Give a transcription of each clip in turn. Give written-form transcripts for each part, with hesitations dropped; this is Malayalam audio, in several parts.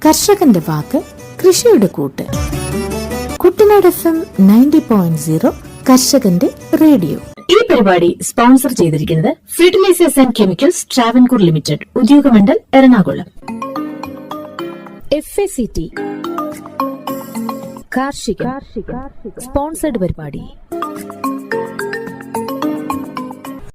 കർഷകന്റെ വാക്ക് കൃഷിയുടെ കൂട്ട്. കുട്ടനാട് FM 90.0 കർഷകന്റെ റേഡിയോ. ഈ പരിപാടി സ്പോൺസർ ചെയ്തിരിക്കുന്നത് fertilisers and chemicals Travancore limited, Udyogamandal, Ernakulam. FACT കാർഷിക സ്പോൺസർഡ് പരിപാടി.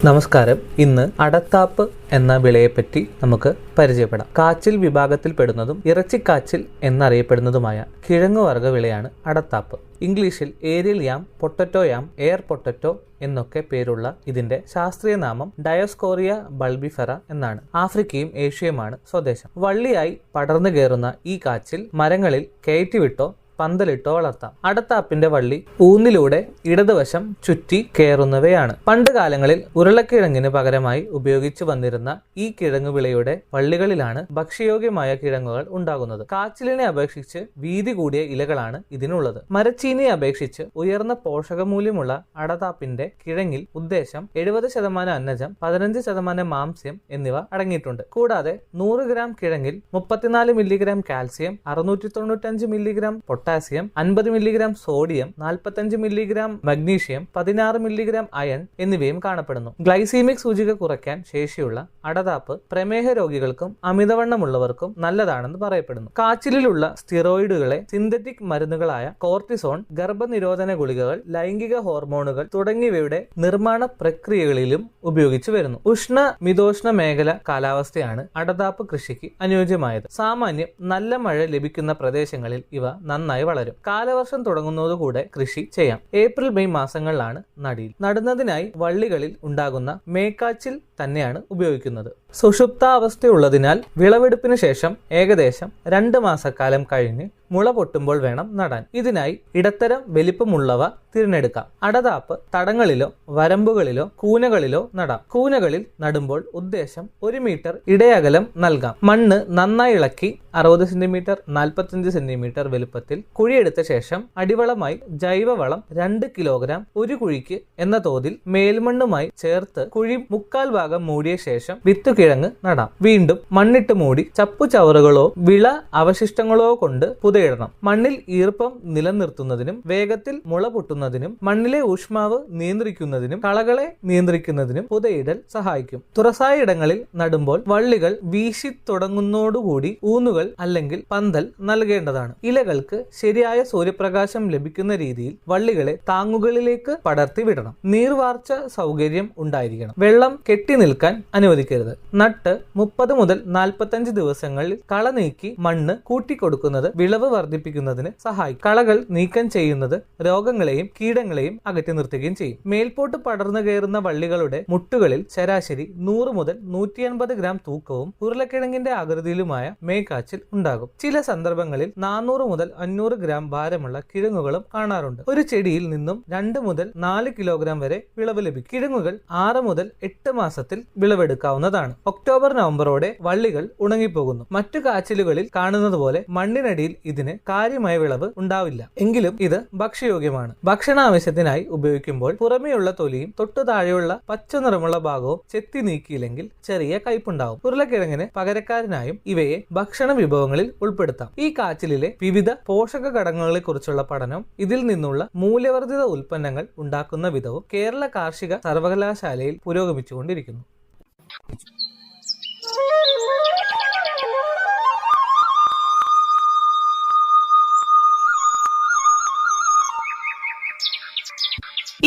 നമസ്കാരം. ഇന്ന് അടത്താപ്പ് എന്ന വിളയെപ്പറ്റി നമുക്ക് പരിചയപ്പെടാം. കാച്ചിൽ വിഭാഗത്തിൽ പെടുന്നതും ഇറച്ചിക്കാച്ചിൽ എന്നറിയപ്പെടുന്നതുമായ കിഴങ്ങുവർഗ വിളയാണ് അടത്താപ്പ്. ഇംഗ്ലീഷിൽ ഏരിയൽ യാം, പൊട്ടറ്റോ യാം, എയർ പൊട്ടറ്റോ എന്നൊക്കെ പേരുള്ള ഇതിന്റെ ശാസ്ത്രീയ നാമം ഡയോസ്കോറിയ ബൾബിഫെറ എന്നാണ്. ആഫ്രിക്കയും ഏഷ്യയുമാണ് സ്വദേശം. വള്ളിയായി പടർന്നു കയറുന്ന ഈ കാച്ചിൽ മരങ്ങളിൽ കയറ്റിവിട്ടോ പന്തലിട്ടോ വളർത്താം. അടത്താപ്പിന്റെ വള്ളി ഊന്നിലൂടെ ഇടതുവശം ചുറ്റി കയറുന്നവയാണ്. പണ്ട് കാലങ്ങളിൽ ഉരുളക്കിഴങ്ങിന് പകരമായി ഉപയോഗിച്ചു വന്നിരുന്ന ഈ കിഴങ്ങുവിളയുടെ വള്ളികളിലാണ് ഭക്ഷ്യയോഗ്യമായ കിഴങ്ങുകൾ ഉണ്ടാകുന്നത്. കാച്ചിലിനെ അപേക്ഷിച്ച് വീതി കൂടിയ ഇലകളാണ് ഇതിനുള്ളത്. മരച്ചീനിയെ അപേക്ഷിച്ച് ഉയർന്ന പോഷകമൂല്യമുള്ള അടത്താപ്പിന്റെ കിഴങ്ങിൽ ഉദ്ദേശം 70% അന്നജം, 15% മാംസ്യം എന്നിവ അടങ്ങിയിട്ടുണ്ട്. കൂടാതെ 100 ഗ്രാം കിഴങ്ങിൽ 34 milligram calcium, 695 milligram potassium, 50 milligram sodium, 45 milligram magnesium, 16 milligram iron എന്നിവയും കാണപ്പെടുന്നു. ഗ്ലൈസീമിക് സൂചിക കുറയ്ക്കാൻ ശേഷിയുള്ള അടതാപ്പ് പ്രമേഹ രോഗികൾക്കും അമിതവണ്ണമുള്ളവർക്കും നല്ലതാണെന്ന് പറയപ്പെടുന്നു. കാച്ചിലുള്ള സ്റ്റിറോയിഡുകളെ സിന്തറ്റിക് മരുന്നുകളായ കോർട്ടിസോൺ, ഗർഭനിരോധന ഗുളികകൾ, ലൈംഗിക ഹോർമോണുകൾ തുടങ്ങിയവയുടെ നിർമ്മാണ പ്രക്രിയകളിലും ഉപയോഗിച്ചു വരുന്നു. ഉഷ്ണ മിതോഷ്ണ മേഖല കാലാവസ്ഥയാണ് അടതാപ്പ് കൃഷിക്ക് അനുയോജ്യമായത്. സാമാന്യം നല്ല മഴ ലഭിക്കുന്ന പ്രദേശങ്ങളിൽ ഇവ നന്നായി വളരും. കാലവർഷം തുടങ്ങുന്നതോടുകൂടെ കൃഷി ചെയ്യാം. ഏപ്രിൽ മെയ് മാസങ്ങളിലാണ് നടീൽ. നടുന്നതിനായി വള്ളികളിൽ ഉണ്ടാകുന്ന മേക്കാച്ചിൽ തന്നെയാണ് ഉപയോഗിക്കുന്നത്. സുഷുപ്താവസ്ഥയുള്ളതിനാൽ വിളവെടുപ്പിന് ശേഷം ഏകദേശം 2 മാസക്കാലം കഴിഞ്ഞ് മുള പൊട്ടുമ്പോൾ വേണം നടാൻ. ഇതിനായി ഇടത്തരം വലിപ്പമുള്ളവ തിരഞ്ഞെടുക്കാം. അടതാപ്പ് തടങ്ങളിലോ വരമ്പുകളിലോ കൂനകളിലോ നടാം. കൂനകളിൽ നടുമ്പോൾ ഉദ്ദേശം 1 മീറ്റർ ഇടയകലം നൽകാം. മണ്ണ് നന്നായി ഇളക്കി 60 സെന്റിമീറ്റർ 45 സെന്റിമീറ്റർ വലുപ്പത്തിൽ കുഴിയെടുത്ത ശേഷം അടിവളമായി ജൈവവളം 2 കിലോഗ്രാം ഒരു കുഴിക്ക് എന്ന തോതിൽ മേൽമണ്ണുമായി ചേർത്ത് കുഴി 3/4 ഭാഗം മൂടിയ ശേഷം വിത്തുകിഴങ്ങ് നടാം. വീണ്ടും മണ്ണിട്ട് മൂടി ചപ്പുചവറുകളോ വിള അവശിഷ്ടങ്ങളോ കൊണ്ട് പുതയിടണം. മണ്ണിൽ ഈർപ്പം നിലനിർത്തുന്നതിനും വേഗത്തിൽ മുള പൊട്ടുന്നതിനും മണ്ണിലെ ഊഷ്മാവ് നിയന്ത്രിക്കുന്നതിനും കളകളെ നിയന്ത്രിക്കുന്നതിനും പുതയിടൽ സഹായിക്കും. തുറസായ ഇടങ്ങളിൽ നടുമ്പോൾ വള്ളികൾ വീശി തുടങ്ങുന്നതോടുകൂടി ഊന്നുകൾ അല്ലെങ്കിൽ പന്തൽ നൽകേണ്ടതാണ്. ഇലകൾക്ക് ശരിയായ സൂര്യപ്രകാശം ലഭിക്കുന്ന രീതിയിൽ വള്ളികളെ താങ്ങുകളിലേക്ക് പടർത്തി വിടണം. നീർവാർച്ച സൗകര്യം ഉണ്ടായിരിക്കണം. വെള്ളം കെട്ടി നിൽക്കാൻ അനുവദിക്കരുത്. നട്ട് 30 മുതൽ 45 ദിവസങ്ങളിൽ കള നീക്കി മണ്ണ് കൂട്ടിക്കൊടുക്കുന്നത് വിളവ് വർദ്ധിപ്പിക്കുന്നതിന് സഹായിക്കും. കളകൾ നീക്കം ചെയ്യുന്നത് രോഗങ്ങളെയും കീടങ്ങളെയും അകറ്റി നിർത്തുകയും ചെയ്യും. മേൽപോട്ട് പടർന്നു കയറുന്ന വള്ളികളുടെ മുട്ടുകളിൽ ശരാശരി 100 മുതൽ 150 ഗ്രാം തൂക്കവും ഉരുളക്കിഴങ്ങിന്റെ ആകൃതിയിലുമായ മേക്കാച്ചിൽ ഉണ്ടാകും. ചില സന്ദർഭങ്ങളിൽ 400 മുതൽ 500 ഗ്രാം ഭാരമുള്ള കിഴങ്ങുകളും കാണാറുണ്ട്. ഒരു ചെടിയിൽ നിന്നും 2 മുതൽ 4 കിലോഗ്രാം വരെ വിളവ് ലഭിക്കും. കിഴങ്ങുകൾ 6 മുതൽ 8 മാസത്തിൽ വിളവെടുക്കാവുന്നതാണ്. ഒക്ടോബർ നവംബറോടെ വള്ളികൾ ഉണങ്ങിപ്പോകുന്നു. മറ്റു കാച്ചിലുകളിൽ കാണുന്നത് പോലെ മണ്ണിനടിയിൽ ഇതിന് കാര്യമായ വിളവ് ഉണ്ടാവില്ല. എങ്കിലും ഇത് ഭക്ഷ്യയോഗ്യമാണ്. ഭക്ഷണാവശ്യത്തിനായി ഉപയോഗിക്കുമ്പോൾ പുറമെയുള്ള തൊലിയും തൊട്ടു താഴെയുള്ള പച്ച നിറമുള്ള ഭാഗവും ചെത്തി നീക്കിയില്ലെങ്കിൽ ചെറിയ കയ്പുണ്ടാവും. ഉരുളക്കിഴങ്ങിന് പകരക്കാരനായും ഇവയെ ഭക്ഷണ വിഭവങ്ങളിൽ ഉൾപ്പെടുത്താം. ഈ കാച്ചിലിലെ വിവിധ പോഷക ഘടകങ്ങളെ കുറിച്ചുള്ള പഠനം ഇതിൽ നിന്നുള്ള മൂല്യവർദ്ധിത ഉൽപ്പന്നങ്ങൾ ഉണ്ടാക്കുന്ന വിധവും കേരള കാർഷിക സർവകലാശാലയിൽ പുരോഗമിച്ചുകൊണ്ടിരിക്കുന്നു.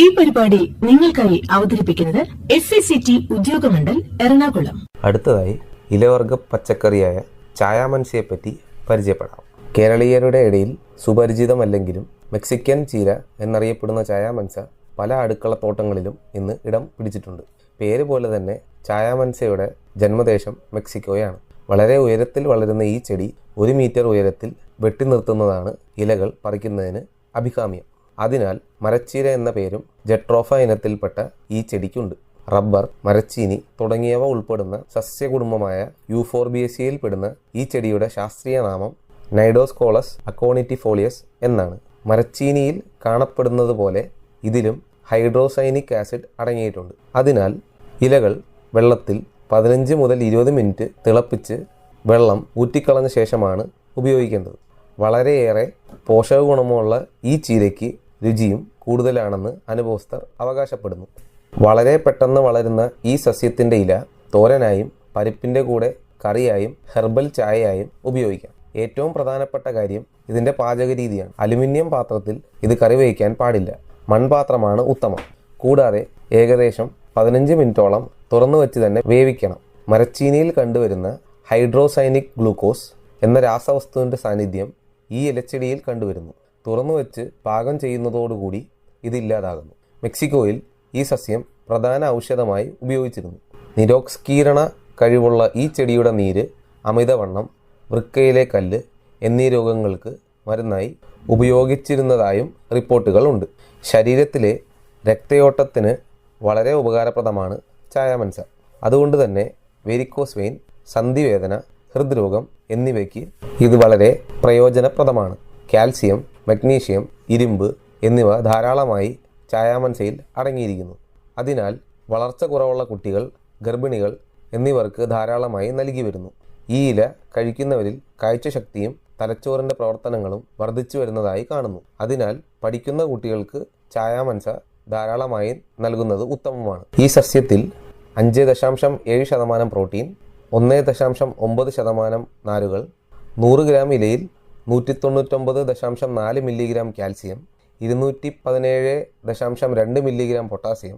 ഈ പരിപാടി നിങ്ങൾക്കായി അവതരിപ്പിക്കുന്നത് FACT ഉദ്യോഗമണ്ഡൽ, എറണാകുളം. അടുത്തതായി ഇലവർഗ പച്ചക്കറിയായ ചായാമൻസയെപ്പറ്റി പരിചയപ്പെടാം. കേരളീയരുടെ ഇടയിൽ സുപരിചിതമല്ലെങ്കിലും മെക്സിക്കൻ ചീര എന്നറിയപ്പെടുന്ന ചായാമൻസ പല അടുക്കളത്തോട്ടങ്ങളിലും ഇന്ന് ഇടം പിടിച്ചിട്ടുണ്ട്. പേര് പോലെ തന്നെ ചായാമൻസയുടെ ജന്മദേശം മെക്സിക്കോയാണ്. വളരെ ഉയരത്തിൽ വളരുന്ന ഈ ചെടി 1 മീറ്റർ ഉയരത്തിൽ വെട്ടി നിർത്തുന്നതാണ് ഇലകൾ പറിക്കുന്നതിന് അഭികാമ്യം. അതിനാൽ മരച്ചീര എന്ന പേരും ജട്രോഫ ഇനത്തിൽപ്പെട്ട ഈ ചെടിക്കുണ്ട്. റബ്ബർ, മരച്ചീനി തുടങ്ങിയവ ഉൾപ്പെടുന്ന സസ്യകുടുംബമായ യൂഫോർബിയേസിയയിൽ പെടുന്ന ഈ ചെടിയുടെ ശാസ്ത്രീയ നാമം നൈഡോസ്കോളസ് അക്കോണിറ്റിഫോളിയസ് എന്നാണ്. മരച്ചീനിയിൽ കാണപ്പെടുന്നത് പോലെ ഇതിലും ഹൈഡ്രോസൈനിക് ആസിഡ് അടങ്ങിയിട്ടുണ്ട്. അതിനാൽ ഇലകൾ വെള്ളത്തിൽ 15 മുതൽ 20 മിനിറ്റ് തിളപ്പിച്ച് വെള്ളം ഊറ്റിക്കളഞ്ഞ ശേഷമാണ് ഉപയോഗിക്കേണ്ടത്. വളരെയേറെ പോഷക ഗുണമുള്ള ഈ ചീരയ്ക്ക് രുചിയും കൂടുതലാണെന്ന് അനുഭവസ്ഥർ അവകാശപ്പെടുന്നു. വളരെ പെട്ടെന്ന് വളരുന്ന ഈ സസ്യത്തിൻ്റെ ഇല തോരനായും പരിപ്പിൻ്റെ കൂടെ കറിയായും ഹെർബൽ ചായയായും ഉപയോഗിക്കാം. ഏറ്റവും പ്രധാനപ്പെട്ട കാര്യം ഇതിൻ്റെ പാചക രീതിയാണ്. അലുമിനിയം പാത്രത്തിൽ ഇത് കറി വയ്ക്കാൻ പാടില്ല. മൺപാത്രമാണ് ഉത്തമം. കൂടാതെ ഏകദേശം 15 മിനിറ്റോളം തുറന്നു വെച്ച് തന്നെ വേവിക്കണം. മരച്ചീനിയിൽ കണ്ടുവരുന്ന ഹൈഡ്രോസൈനിക് ഗ്ലൂക്കോസ് എന്ന രാസവസ്തുവിൻ്റെ സാന്നിധ്യം ഈ ഇലച്ചെടിയിൽ കണ്ടുവരുന്നു. തുറന്നു വെച്ച് പാകം ചെയ്യുന്നതോടുകൂടി ഇതില്ലാതാകുന്നു. മെക്സിക്കോയിൽ ഈ സസ്യം പ്രധാന ഔഷധമായി ഉപയോഗിച്ചിരുന്നു. നിരോക്സീകരണ കഴിവുള്ള ഈ ചെടിയുടെ നീര് അമിതവണ്ണം, വൃക്കയിലെ കല്ല് എന്നീ രോഗങ്ങൾക്ക് മരുന്നായി ഉപയോഗിച്ചിരുന്നതായും റിപ്പോർട്ടുകളുണ്ട്. ശരീരത്തിലെ രക്തയോട്ടത്തിന് വളരെ ഉപകാരപ്രദമാണ് ചായാമൻസ. അതുകൊണ്ട് തന്നെ വെരിക്കോസ് വെയിൻ, സന്ധിവേദന, ഹൃദ്രോഗം എന്നിവയ്ക്ക് ഇത് വളരെ പ്രയോജനപ്രദമാണ്. കാൽസ്യം, മഗ്നീഷ്യം, ഇരുമ്പ് എന്നിവ ധാരാളമായി ചായാമൻസയിൽ അടങ്ങിയിരിക്കുന്നു. അതിനാൽ വളർച്ച കുറവുള്ള കുട്ടികൾ, ഗർഭിണികൾ എന്നിവർക്ക് ധാരാളമായി നൽകി വരുന്നു. ഈ ഇല കഴിക്കുന്നവരിൽ കാഴ്ചശക്തിയും തലച്ചോറിൻ്റെ പ്രവർത്തനങ്ങളും വർദ്ധിച്ചു വരുന്നതായി കാണുന്നു. അതിനാൽ പഠിക്കുന്ന കുട്ടികൾക്ക് ചായാമൻസ ധാരാളമായി നൽകുന്നത് ഉത്തമമാണ്. ഈ സസ്യത്തിൽ 5.7% പ്രോട്ടീൻ, 1.9% നാരുകൾ, 100 ഗ്രാം ഇലയിൽ 199.4 milligram calcium, 217.2 milligram potassium,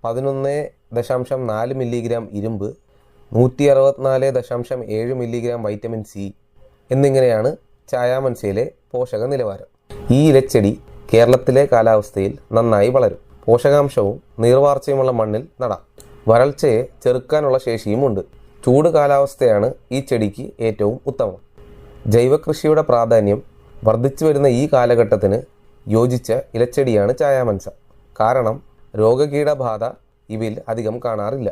11.4 milligram ഇരുമ്പ്, 164.7 മില്ലിഗ്രാം വൈറ്റമിൻ സി എന്നിങ്ങനെയാണ് ചായാമൻസയിലെ പോഷക നിലവാരം. ഈ ഇലച്ചെടി കേരളത്തിലെ കാലാവസ്ഥയിൽ നന്നായി വളരും. പോഷകാംശവും നീർവാർച്ചയുമുള്ള മണ്ണിൽ നടാം. വരൾച്ചയെ ചെറുക്കാനുള്ള ശേഷിയുമുണ്ട്. ചൂട് കാലാവസ്ഥയാണ് ഈ ചെടിക്ക് ഏറ്റവും ഉത്തമം. ജൈവകൃഷിയുടെ പ്രാധാന്യം വർദ്ധിച്ചു വരുന്ന ഈ കാലഘട്ടത്തിന് യോജിച്ച ഇലച്ചെടിയാണ് ചായാമൻസ. കാരണം രോഗകീടബാധ ഇവയിൽ അധികം കാണാറില്ല.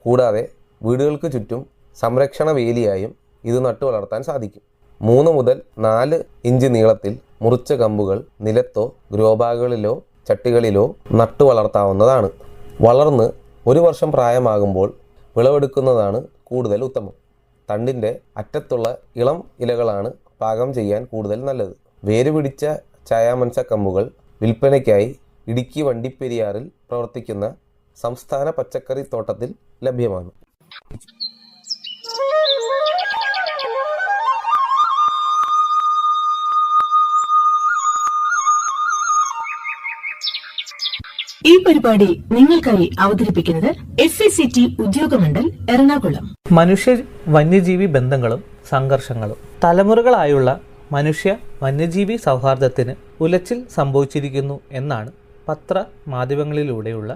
കൂടാതെ വീടുകൾക്ക് ചുറ്റും സംരക്ഷണ വേലിയായും ഇത് നട്ടു വളർത്താൻ സാധിക്കും. 3 മുതൽ 4 ഇഞ്ച് നീളത്തിൽ മുറിച്ച കമ്പുകൾ നിലത്തോ ഗ്രോബാഗുകളിലോ ചട്ടികളിലോ നട്ടു വളർത്താവുന്നതാണ്. വളർന്ന് 1 വർഷം പ്രായമാകുമ്പോൾ വിളവെടുക്കുന്നതാണ് കൂടുതൽ ഉത്തമം. തണ്ടിൻ്റെ അറ്റത്തുള്ള ഇളം ഇലകളാണ് പാകം ചെയ്യാൻ കൂടുതൽ നല്ലത്. വേരുപിടിച്ച ചായാമൻസ കമ്പുകൾ വിൽപ്പനയ്ക്കായി ഇടുക്കി വണ്ടിപ്പെരിയാറിൽ പ്രവർത്തിക്കുന്ന സംസ്ഥാന പച്ചക്കറി തോട്ടത്തിൽ ലഭ്യമാണ്. ഈ പരിപാടി നിങ്ങൾക്കായി അവതരിപ്പിക്കുന്നത് FACT ഉദ്യോഗമണ്ഡൽ എറണാകുളം. മനുഷ്യ വന്യജീവി ബന്ധങ്ങളും സംഘർഷങ്ങളും. തലമുറകളായുള്ള മനുഷ്യ വന്യജീവി സൗഹാർദ്ദത്തിന് ഉലച്ചിൽ സംഭവിച്ചിരിക്കുന്നു എന്നാണ് പത്രമാധ്യമങ്ങളിലൂടെയുള്ള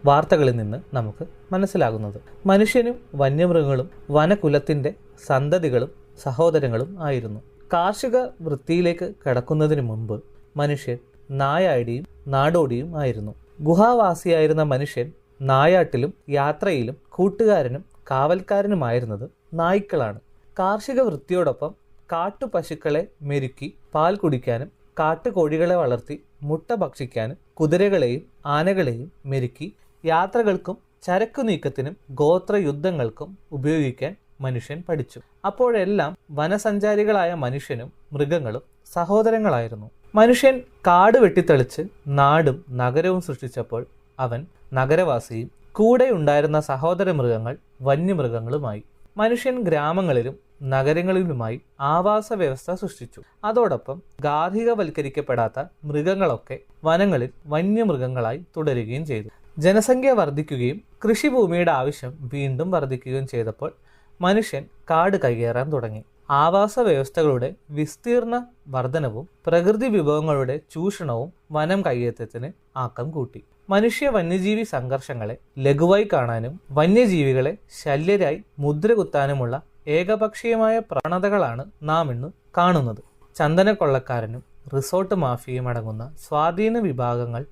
വാർത്തകളിൽ നിന്ന് നമുക്ക് മനസ്സിലാകുന്നത്. മനുഷ്യനും വന്യമൃഗങ്ങളും വനകുലത്തിൻ്റെ സന്തതികളും സഹോദരങ്ങളും ആയിരുന്നു. കാർഷിക വൃത്തിയിലേക്ക് കടക്കുന്നതിന് മുമ്പ് മനുഷ്യൻ നായാടിയും നാടോടിയും ആയിരുന്നു. ഗുഹാവാസിയായിരുന്ന മനുഷ്യൻ നായാട്ടിലും യാത്രയിലും കൂട്ടുകാരനും കാവൽക്കാരനുമായിരുന്നത് നായ്ക്കളാണ്. കാർഷിക വൃത്തിയോടൊപ്പം കാട്ടുപശുക്കളെ മെരുക്കി പാൽ കുടിക്കാനും കാട്ടുകോഴികളെ വളർത്തി മുട്ട ഭക്ഷിക്കാനും കുതിരകളെയും ആനകളെയും മെരുക്കി യാത്രകൾക്കും ചരക്കു നീക്കത്തിനും ഗോത്രയുദ്ധങ്ങൾക്കും ഉപയോഗിക്കാൻ മനുഷ്യൻ പഠിച്ചു. അപ്പോഴെല്ലാം വനസഞ്ചാരികളായ മനുഷ്യനും മൃഗങ്ങളും സഹോദരങ്ങളായിരുന്നു. മനുഷ്യൻ കാട് വെട്ടിത്തെളിച്ച് നാടും നഗരവും സൃഷ്ടിച്ചപ്പോൾ അവൻ നഗരവാസിയും കൂടെ ഉണ്ടായിരുന്ന സഹോദര മൃഗങ്ങൾ വന്യമൃഗങ്ങളുമായി. മനുഷ്യൻ ഗ്രാമങ്ങളിലും നഗരങ്ങളിലുമായി ആവാസ വ്യവസ്ഥ സൃഷ്ടിച്ചു. അതോടൊപ്പം ഗാർഹികവൽക്കരിക്കപ്പെടാത്ത മൃഗങ്ങളൊക്കെ വനങ്ങളിൽ വന്യമൃഗങ്ങളായി തുടരുകയും ചെയ്തു. ജനസംഖ്യ വർദ്ധിക്കുകയും കൃഷിഭൂമിയുടെ ആവശ്യം വീണ്ടും വർദ്ധിക്കുകയും ചെയ്തപ്പോൾ മനുഷ്യൻ കാട് കയ്യേറാൻ തുടങ്ങി. ആവാസ വ്യവസ്ഥകളുടെ വിസ്തീർണ വർധനവും പ്രകൃതി വിഭവങ്ങളുടെ ചൂഷണവും വനം കയ്യേറ്റത്തിന് ആക്കം കൂട്ടി. മനുഷ്യ വന്യജീവി സംഘർഷങ്ങളെ ലഘുവായി കാണാനും വന്യജീവികളെ ശല്യരായി മുദ്രകുത്താനുമുള്ള ഏകപക്ഷീയമായ പ്രവണതകളാണ് നാം ഇന്ന് കാണുന്നത്. ചന്ദനക്കൊള്ളക്കാരനും റിസോർട്ട് മാഫിയയും അടങ്ങുന്ന സ്വാധീന വിഭാഗങ്ങൾ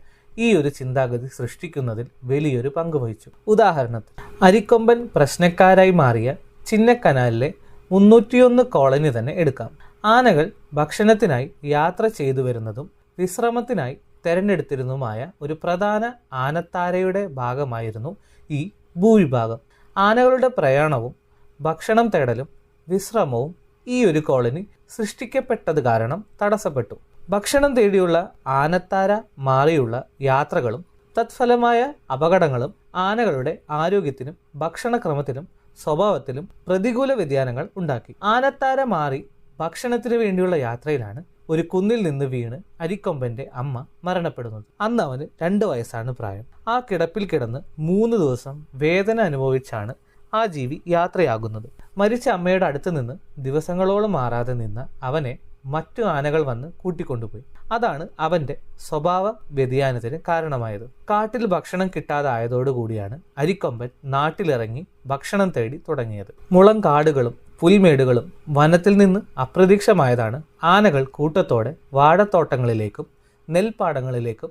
ഈ ഒരു ചിന്താഗതി സൃഷ്ടിക്കുന്നതിൽ വലിയൊരു പങ്ക് വഹിച്ചു. ഉദാഹരണത്തിന് അരിക്കൊമ്പൻ പ്രശ്നക്കാരായി മാറിയ ചിന്നക്കനാലിലെ 301 കോളനി തന്നെ എടുക്കാം. ആനകൾ ഭക്ഷണത്തിനായി യാത്ര ചെയ്തു വരുന്നതും വിശ്രമത്തിനായി തെരഞ്ഞെടുത്തിരുന്നതുമായ ഒരു പ്രധാന ആനത്താരയുടെ ഭാഗമായിരുന്നു ഈ ഭൂവിഭാഗം. ആനകളുടെ പ്രയാണവും ഭക്ഷണം തേടലും വിശ്രമവും ഈ ഒരു കോളനി സൃഷ്ടിക്കപ്പെട്ടത് കാരണം തടസ്സപ്പെട്ടു. ഭക്ഷണം തേടിയുള്ള ആനത്താര മാറിയുള്ള യാത്രകളും തത്ഫലമായ അപകടങ്ങളും ആനകളുടെ ആരോഗ്യത്തിനും ഭക്ഷണക്രമത്തിനും സ്വഭാവത്തിലും പ്രതികൂല വ്യതിയാനങ്ങൾ ഉണ്ടാക്കി. ആനത്താര മാറി ഭക്ഷണത്തിന് വേണ്ടിയുള്ള യാത്രയിലാണ് ഒരു കുന്നിൽ നിന്ന് വീണ് അരിക്കൊമ്പന്റെ അമ്മ മരണപ്പെടുന്നത്. അന്ന് അവന് 2 വയസ്സാണ് പ്രായം. ആ കിടപ്പിൽ കിടന്ന് 3 ദിവസം വേദന അനുഭവിച്ചാണ് ആ ജീവി യാത്രയാകുന്നത്. മരിച്ച അമ്മയുടെ അടുത്ത് നിന്ന് ദിവസങ്ങളോളം മാറാതെ നിന്ന അവനെ മറ്റു ആനകൾ വന്ന് കൂട്ടിക്കൊണ്ടുപോയി. അതാണ് അവന്റെ സ്വഭാവ വ്യതിയാനത്തിന് കാരണമായത്. കാട്ടിൽ ഭക്ഷണം കിട്ടാതായതോടുകൂടിയാണ് അരിക്കൊമ്പൻ നാട്ടിലിറങ്ങി ഭക്ഷണം തേടി തുടങ്ങിയത്. മുളം കാടുകളും പുൽമേടുകളും വനത്തിൽ നിന്ന് അപ്രതീക്ഷമായതാണ് ആനകൾ കൂട്ടത്തോടെ വാഴത്തോട്ടങ്ങളിലേക്കും നെൽപ്പാടങ്ങളിലേക്കും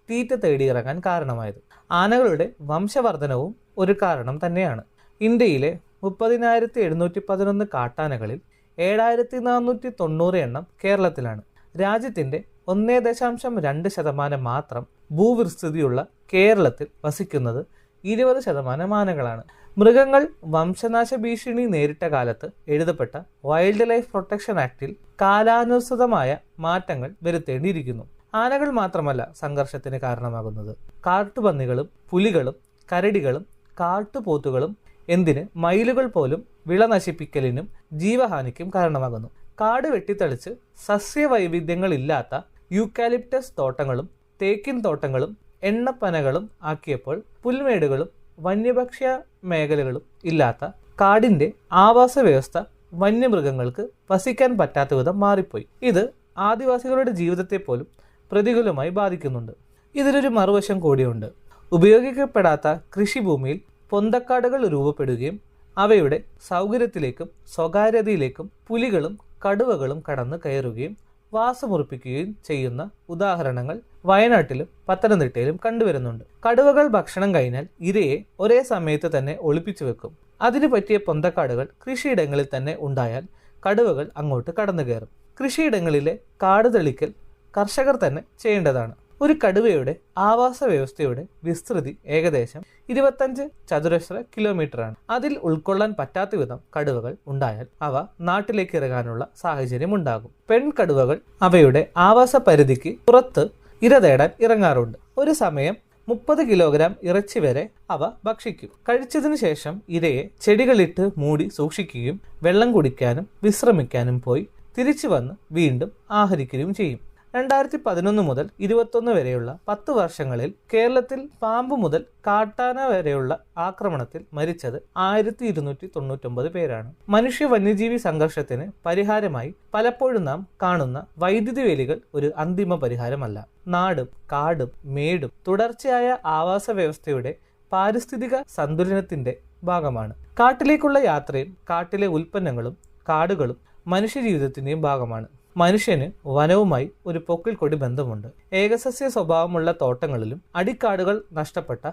തീറ്റ തേടിയിറങ്ങാൻ കാരണമായത്. ആനകളുടെ വംശവർധനവും ഒരു കാരണം തന്നെയാണ്. ഇന്ത്യയിലെ 30,711 കാട്ടാനകളിൽ 7,490 എണ്ണം കേരളത്തിലാണ്. രാജ്യത്തിന്റെ 1.2% മാത്രം ഭൂവിസ്തൃതിയുള്ള കേരളത്തിൽ വസിക്കുന്നത് 20% ആനകളാണ്. മൃഗങ്ങൾ വംശനാശ ഭീഷണി നേരിട്ട കാലത്ത് എഴുതപ്പെട്ട വൈൽഡ് ലൈഫ് പ്രൊട്ടക്ഷൻ ആക്ടിൽ കാലാനുസൃതമായ മാറ്റങ്ങൾ വരുത്തേണ്ടിയിരിക്കുന്നു. ആനകൾ മാത്രമല്ല സംഘർഷത്തിന് കാരണമാകുന്നത്. കാട്ടുപന്നികളും പുലികളും കരടികളും കാട്ടുപോത്തുകളും എന്തിന് മയിലുകൾ പോലും വിള നശിപ്പിക്കലിനും ജീവഹാനിക്കും കാരണമാകുന്നു. കാട് വെട്ടിത്തെളിച്ച് സസ്യവൈവിധ്യങ്ങളില്ലാത്ത യൂക്കാലിപ്റ്റസ് തോട്ടങ്ങളും തേക്കിൻ തോട്ടങ്ങളും എണ്ണപ്പനകളും ആക്കിയപ്പോൾ പുൽമേടുകളും വന്യഭക്ഷ്യ മേഖലകളും ഇല്ലാത്ത കാടിന്റെ ആവാസ വ്യവസ്ഥ വന്യമൃഗങ്ങൾക്ക് വസിക്കാൻ പറ്റാത്ത വിധം മാറിപ്പോയി. ഇത് ആദിവാസികളുടെ ജീവിതത്തെ പോലും പ്രതികൂലമായി ബാധിക്കുന്നുണ്ട്. ഇതിലൊരു മറുവശം കൂടിയുണ്ട്. ഉപയോഗിക്കപ്പെടാത്ത കൃഷിഭൂമിയിൽ പൊന്തക്കാടുകൾ രൂപപ്പെടുകയും അവയുടെ സൗകര്യത്തിലേക്കും സ്വകാര്യതയിലേക്കും പുലികളും കടുവകളും കടന്നു കയറുകയും വാസമുറപ്പിക്കുകയും ചെയ്യുന്ന ഉദാഹരണങ്ങൾ വയനാട്ടിലും പത്തനംതിട്ടയിലും കണ്ടുവരുന്നുണ്ട്. കടുവകൾ ഭക്ഷണം കഴിഞ്ഞാൽ ഇരയെ ഒരേ സമയത്ത് തന്നെ ഒളിപ്പിച്ചു വെക്കും. അതിനു പറ്റിയ പൊന്തക്കാടുകൾ കൃഷിയിടങ്ങളിൽ തന്നെ ഉണ്ടായാൽ കടുവകൾ അങ്ങോട്ട് കടന്നു കയറും. കൃഷിയിടങ്ങളിലെ കാട് തെളിക്കൽ കർഷകർ തന്നെ ചെയ്യേണ്ടതാണ്. ഒരു കടുവയുടെ ആവാസ വ്യവസ്ഥയുടെ വിസ്തൃതി ഏകദേശം 25 ചതുരശ്ര കിലോമീറ്ററാണ്. അതിൽ ഉൾക്കൊള്ളാൻ പറ്റാത്ത വിധം കടുവകൾ ഉണ്ടായാൽ അവ നാട്ടിലേക്ക് ഇറങ്ങാനുള്ള സാഹചര്യം ഉണ്ടാകും. പെൺകടുവകൾ അവയുടെ ആവാസ പരിധിക്ക് പുറത്ത് ഇര തേടാൻ ഇറങ്ങാറുണ്ട്. ഒരു സമയം 30 കിലോഗ്രാം ഇറച്ചി വരെ അവ ഭക്ഷിക്കും. കഴിച്ചതിനു ശേഷം ഇരയെ ചെടികളിട്ട് മൂടി സൂക്ഷിക്കുകയും വെള്ളം കുടിക്കാനും വിശ്രമിക്കാനും പോയി തിരിച്ചു വന്ന് വീണ്ടും ആഹരിക്കുകയും ചെയ്യും. 2011 മുതൽ 2021 വരെയുള്ള 10 വർഷങ്ങളിൽ കേരളത്തിൽ പാമ്പ് മുതൽ കാട്ടാന വരെയുള്ള ആക്രമണത്തിൽ മരിച്ചത് 1299 പേരാണ്. മനുഷ്യ വന്യജീവി സംഘർഷത്തിന് പരിഹാരമായി പലപ്പോഴും നാം കാണുന്ന വൈദ്യുതി വേലികൾ ഒരു അന്തിമ പരിഹാരമല്ല. നാടും കാടും മേടും തുടർച്ചയായ ആവാസ വ്യവസ്ഥയുടെ പാരിസ്ഥിതിക സന്തുലനത്തിന്റെ ഭാഗമാണ്. കാട്ടിലേക്കുള്ള യാത്രയും കാട്ടിലെ ഉൽപ്പന്നങ്ങളും കാടുകളും മനുഷ്യജീവിതത്തിന്റെയും ഭാഗമാണ്. മനുഷ്യന് വനവുമായി ഒരു പൊക്കിൾ കൊടി ബന്ധമുണ്ട്. ഏകസസ്യ സ്വഭാവമുള്ള തോട്ടങ്ങളിലും അടിക്കാടുകൾ നഷ്ടപ്പെട്ട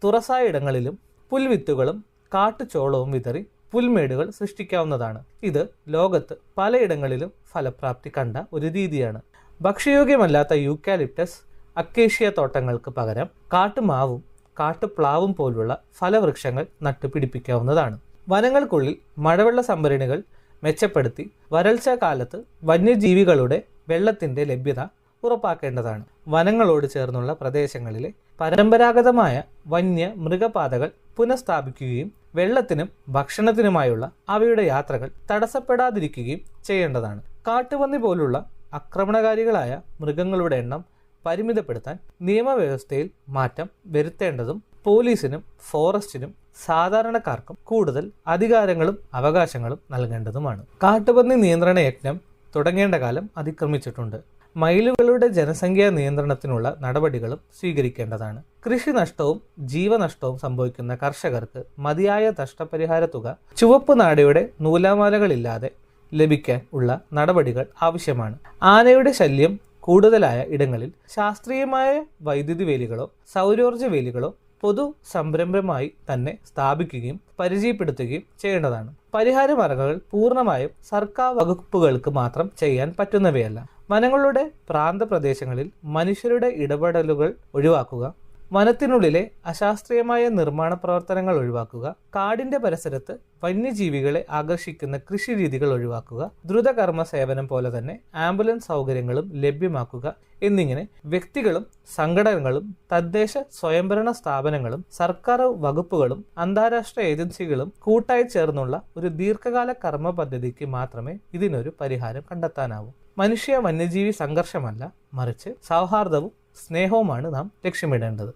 തുറസായ ഇടങ്ങളിലും പുൽവിത്തുകളും കാട്ടുചോളവും വിതറി പുൽമേടുകൾ സൃഷ്ടിക്കാവുന്നതാണ്. ഇത് ലോകത്ത് പലയിടങ്ങളിലും ഫലപ്രാപ്തി കണ്ട ഒരു രീതിയാണ്. ഭക്ഷ്യയോഗ്യമല്ലാത്ത യൂക്കാലിപ്റ്റസ് അക്കേഷ്യ തോട്ടങ്ങൾക്ക് പകരം കാട്ടുമാവും കാട്ടുപ്ലാവും പോലുള്ള ഫലവൃക്ഷങ്ങൾ നട്ടുപിടിപ്പിക്കാവുന്നതാണ്. വനങ്ങൾക്കുള്ളിൽ മഴവെള്ള സംഭരണികൾ മെച്ചപ്പെടുത്തി വരൾച്ച കാലത്ത് വന്യജീവികളുടെ വെള്ളത്തിന്റെ ലഭ്യത ഉറപ്പാക്കേണ്ടതാണ്. വനങ്ങളോട് ചേർന്നുള്ള പ്രദേശങ്ങളിലെ പരമ്പരാഗതമായ വന്യ മൃഗപാതകൾ പുനഃസ്ഥാപിക്കുകയും വെള്ളത്തിനും ഭക്ഷണത്തിനുമായുള്ള അവയുടെ യാത്രകൾ തടസ്സപ്പെടാതിരിക്കുകയും ചെയ്യേണ്ടതാണ്. കാട്ടുപന്നി പോലുള്ള ആക്രമണകാരികളായ മൃഗങ്ങളുടെ എണ്ണം പരിമിതപ്പെടുത്താൻ നിയമവ്യവസ്ഥയിൽ മാറ്റം വരുത്തേണ്ടതും പോലീസിനും ഫോറസ്റ്റിനും സാധാരണക്കാർക്കും കൂടുതൽ അധികാരങ്ങളും അവകാശങ്ങളും നൽകേണ്ടതുമാണ്. കാട്ടുപന്നി നിയന്ത്രണ യജ്ഞം തുടങ്ങേണ്ട കാലം അതിക്രമിച്ചിട്ടുണ്ട്. മയിലുകളുടെ ജനസംഖ്യാ നിയന്ത്രണത്തിനുള്ള നടപടികളും സ്വീകരിക്കേണ്ടതാണ്. കൃഷി നഷ്ടവും ജീവനഷ്ടവും സംഭവിക്കുന്ന കർഷകർക്ക് മതിയായ നഷ്ടപരിഹാര തുക ചുവപ്പ് നാടയുടെ നൂലാമാലകളില്ലാതെ ലഭിക്കാൻ ഉള്ള നടപടികൾ ആവശ്യമാണ്. ആനയുടെ ശല്യം കൂടുതലായ ഇടങ്ങളിൽ ശാസ്ത്രീയമായ വൈദ്യുതി വേലികളോ സൗരോർജ്ജ വേലികളോ പൊതു സംരംഭമായി തന്നെ സ്ഥാപിക്കുകയും പരിചയപ്പെടുത്തുകയും ചെയ്യേണ്ടതാണ്. പരിഹാര മാർഗങ്ങൾ പൂർണ്ണമായും സർക്കാർ വകുപ്പുകൾക്ക് മാത്രം ചെയ്യാൻ പറ്റുന്നവയല്ല. വനങ്ങളുടെ പ്രാന്തപ്രദേശങ്ങളിൽ മനുഷ്യരുടെ ഇടപെടലുകൾ ഒഴിവാക്കുക, വനത്തിനുള്ളിലെ അശാസ്ത്രീയമായ നിർമ്മാണ പ്രവർത്തനങ്ങൾ ഒഴിവാക്കുക, കാടിന്റെ പരിസരത്ത് വന്യജീവികളെ ആകർഷിക്കുന്ന കൃഷിരീതികൾ ഒഴിവാക്കുക, ദ്രുതകർമ്മ സേവനം പോലെ തന്നെ ആംബുലൻസ് സൗകര്യങ്ങളും ലഭ്യമാക്കുക എന്നിങ്ങനെ വ്യക്തികളും സംഘടനകളും തദ്ദേശ സ്വയംഭരണ സ്ഥാപനങ്ങളും സർക്കാർ വകുപ്പുകളും അന്താരാഷ്ട്ര ഏജൻസികളും കൂട്ടായി ചേർന്നുള്ള ഒരു ദീർഘകാല കർമ്മ പദ്ധതിക്ക് മാത്രമേ ഇതിനൊരു പരിഹാരം കണ്ടെത്താനാവൂ. മനുഷ്യ വന്യജീവി സംഘർഷമല്ല, മറിച്ച് സൗഹാർദ്ദവും സ്നേഹവുമാണ് നാം ലക്ഷ്യമിടേണ്ടത്.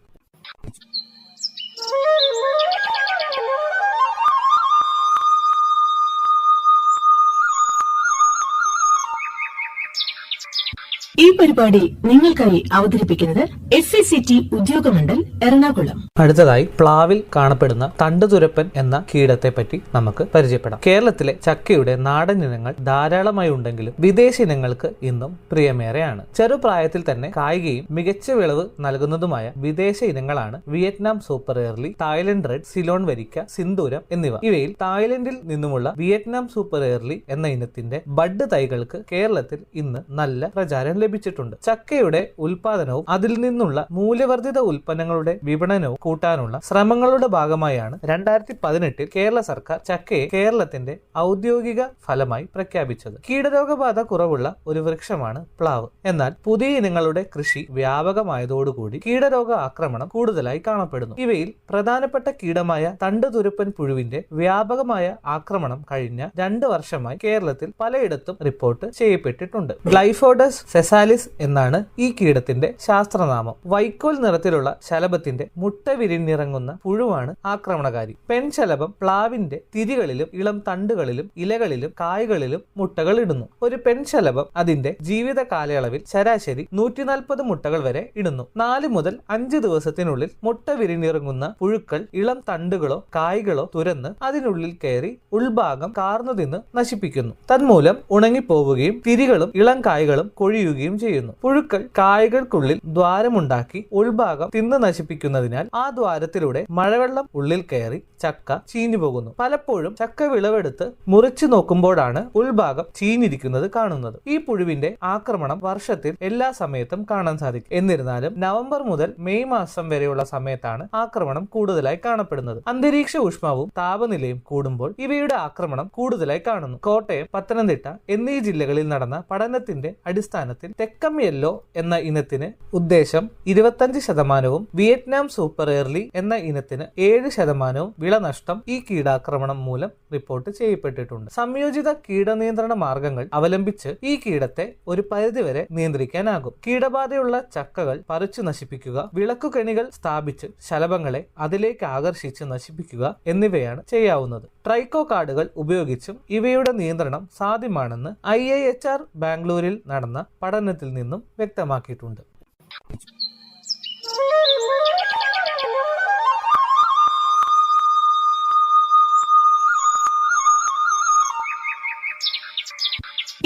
ഈ പരിപാടി നിങ്ങൾക്കായി അവതരിപ്പിക്കുന്നത് SACT ഉദ്യോഗമണ്ഡൽ എറണാകുളം. അടുത്തതായി പ്ലാവിൽ കാണപ്പെടുന്ന തണ്ടുതുരപ്പൻ എന്ന കീടത്തെ പറ്റി നമുക്ക് പരിചയപ്പെടാം. കേരളത്തിലെ ചക്കയുടെ നാടൻ ഇനങ്ങൾ ധാരാളമായി ഉണ്ടെങ്കിലും വിദേശ ഇനങ്ങൾക്ക് ഇന്നും പ്രിയമേറെയാണ്. ചെറുപ്രായത്തിൽ തന്നെ കായികയും മികച്ച വിളവ് നൽകുന്നതുമായ വിദേശ ഇനങ്ങളാണ് Vietnam super early, Thailand red, Ceylon Varikka, Sindhooram എന്നിവ. ഇവയിൽ തായ്ലൻഡിൽ നിന്നുമുള്ള വിയറ്റ്നാം സൂപ്പർ എയർലി എന്ന ഇനത്തിന്റെ ബഡ് തൈകൾക്ക് കേരളത്തിൽ ഇന്ന് നല്ല പ്രചാരം ലഭിച്ചിട്ടുണ്ട്. ചക്കയുടെ ഉൽപാദനവും അതിൽ നിന്നുള്ള മൂല്യവർദ്ധിത ഉൽപ്പന്നങ്ങളുടെ വിപണനവും കൂട്ടാനുള്ള ശ്രമങ്ങളുടെ ഭാഗമായാണ് 2018 കേരള സർക്കാർ ചക്കയെ കേരളത്തിന്റെ ഔദ്യോഗിക ഫലമായി പ്രഖ്യാപിച്ചത്. കീടരോഗബാധ കുറവുള്ള ഒരു വൃക്ഷമാണ് പ്ലാവ്. എന്നാൽ പുതിയ ഇനങ്ങളുടെ കൃഷി വ്യാപകമായതോടുകൂടി കീടരോഗ ആക്രമണം കൂടുതലായി കാണപ്പെടുന്നു. ഇവയിൽ പ്രധാനപ്പെട്ട കീടമായ തണ്ടുതുരപ്പൻ പുഴുവിന്റെ വ്യാപകമായ ആക്രമണം കഴിഞ്ഞ 2 വർഷമായി കേരളത്തിൽ പലയിടത്തും റിപ്പോർട്ട് ചെയ്യപ്പെട്ടിട്ടുണ്ട്. ഗ്ലൈഫോഡസ് സെസാലിസ് എന്നാണ് ഈ കീടത്തിന്റെ ശാസ്ത്രനാമം. വൈക്കോൽ നിറത്തിലുള്ള ശലഭത്തിന്റെ മുട്ട വിരിഞ്ഞിറങ്ങുന്ന പുഴുവാണ് ആക്രമണകാരി. പെൺശലഭം പ്ലാവിന്റെ തിരികളിലും ഇളം തണ്ടുകളിലും ഇലകളിലും കായ്കളിലും മുട്ടകൾ ഇടുന്നു. ഒരു പെൺശലഭം അതിന്റെ ജീവിത കാലയളവിൽ ശരാശരി 140 മുട്ടകൾ വരെ ഇടുന്നു. 4 മുതൽ 5 ദിവസത്തിനുള്ളിൽ മുട്ട വിരിഞ്ഞിറങ്ങുന്ന പുഴുക്കൾ ഇളം തണ്ടുകളോ കായ്കളോ തുരന്ന് അതിനുള്ളിൽ കയറി ഉൾഭാഗം കാർന്നു തിന്ന് നശിപ്പിക്കുന്നു. തന്മൂലം ഉണങ്ങിപ്പോവുകയും തിരികളും ഇളം കായ്കളും കൊഴിയുകയും ചെയ്യുന്നു. പുഴുക്കൾ കായ്കൾക്കുള്ളിൽ ദ്വാരമുണ്ടാക്കി ഉൾഭാഗം തിന്ന് നശിപ്പിക്കുന്നതിനാൽ ആ ദ്വാരത്തിലൂടെ മഴവെള്ളം ഉള്ളിൽ കയറി ചക്ക ചീഞ്ഞു പോകുന്നു. പലപ്പോഴും ചക്ക വിളവെടുത്ത് മുറിച്ചു നോക്കുമ്പോഴാണ് ഉൾഭാഗം ചീഞ്ഞിരിക്കുന്നത് കാണുന്നത്. ഈ പുഴുവിന്റെ ആക്രമണം വർഷത്തിൽ എല്ലാ സമയത്തും കാണാൻ സാധിക്കും. എന്നിരുന്നാലും നവംബർ മുതൽ മെയ് മാസം വരെയുള്ള സമയത്താണ് ആക്രമണം കൂടുതലായി കാണപ്പെടുന്നത്. അന്തരീക്ഷ ഊഷ്മാവും താപനിലയും കൂടുമ്പോൾ ഇവയുടെ ആക്രമണം കൂടുതലായി കാണുന്നു. കോട്ടയം, പത്തനംതിട്ട എന്നീ ജില്ലകളിൽ നടന്ന പഠനത്തിന്റെ അടിസ്ഥാനത്തിൽ തെക്കം യെല്ലോ എന്ന ഇനത്തിന് ഉദ്ദേശം 25%, വിയറ്റ്നാം സൂപ്പർ എയർലി എന്ന ഇനത്തിന് 7% വിളനഷ്ടം ഈ കീടാക്രമണം മൂലം റിപ്പോർട്ട് ചെയ്യപ്പെട്ടിട്ടുണ്ട്. സംയോജിത കീടനിയന്ത്രണ മാർഗങ്ങൾ അവലംബിച്ച് ഈ കീടത്തെ ഒരു പരിധിവരെ നിയന്ത്രിക്കാനാകും. കീടബാധയുള്ള ചക്കകൾ പറിച്ചു നശിപ്പിക്കുക, വിളക്കുകെണികൾ സ്ഥാപിച്ച് ശലഭങ്ങളെ അതിലേക്ക് ആകർഷിച്ച് നശിപ്പിക്കുക എന്നിവയാണ് ചെയ്യാവുന്നത്. ട്രൈക്കോ കാർഡുകൾ ഉപയോഗിച്ചും ഇവയുടെ നിയന്ത്രണം സാധ്യമാണെന്ന് IIHR ബാംഗ്ലൂരിൽ നടന്ന പഠനത്തിൽ നിന്നും വ്യക്തമാക്കിയിട്ടുണ്ട്.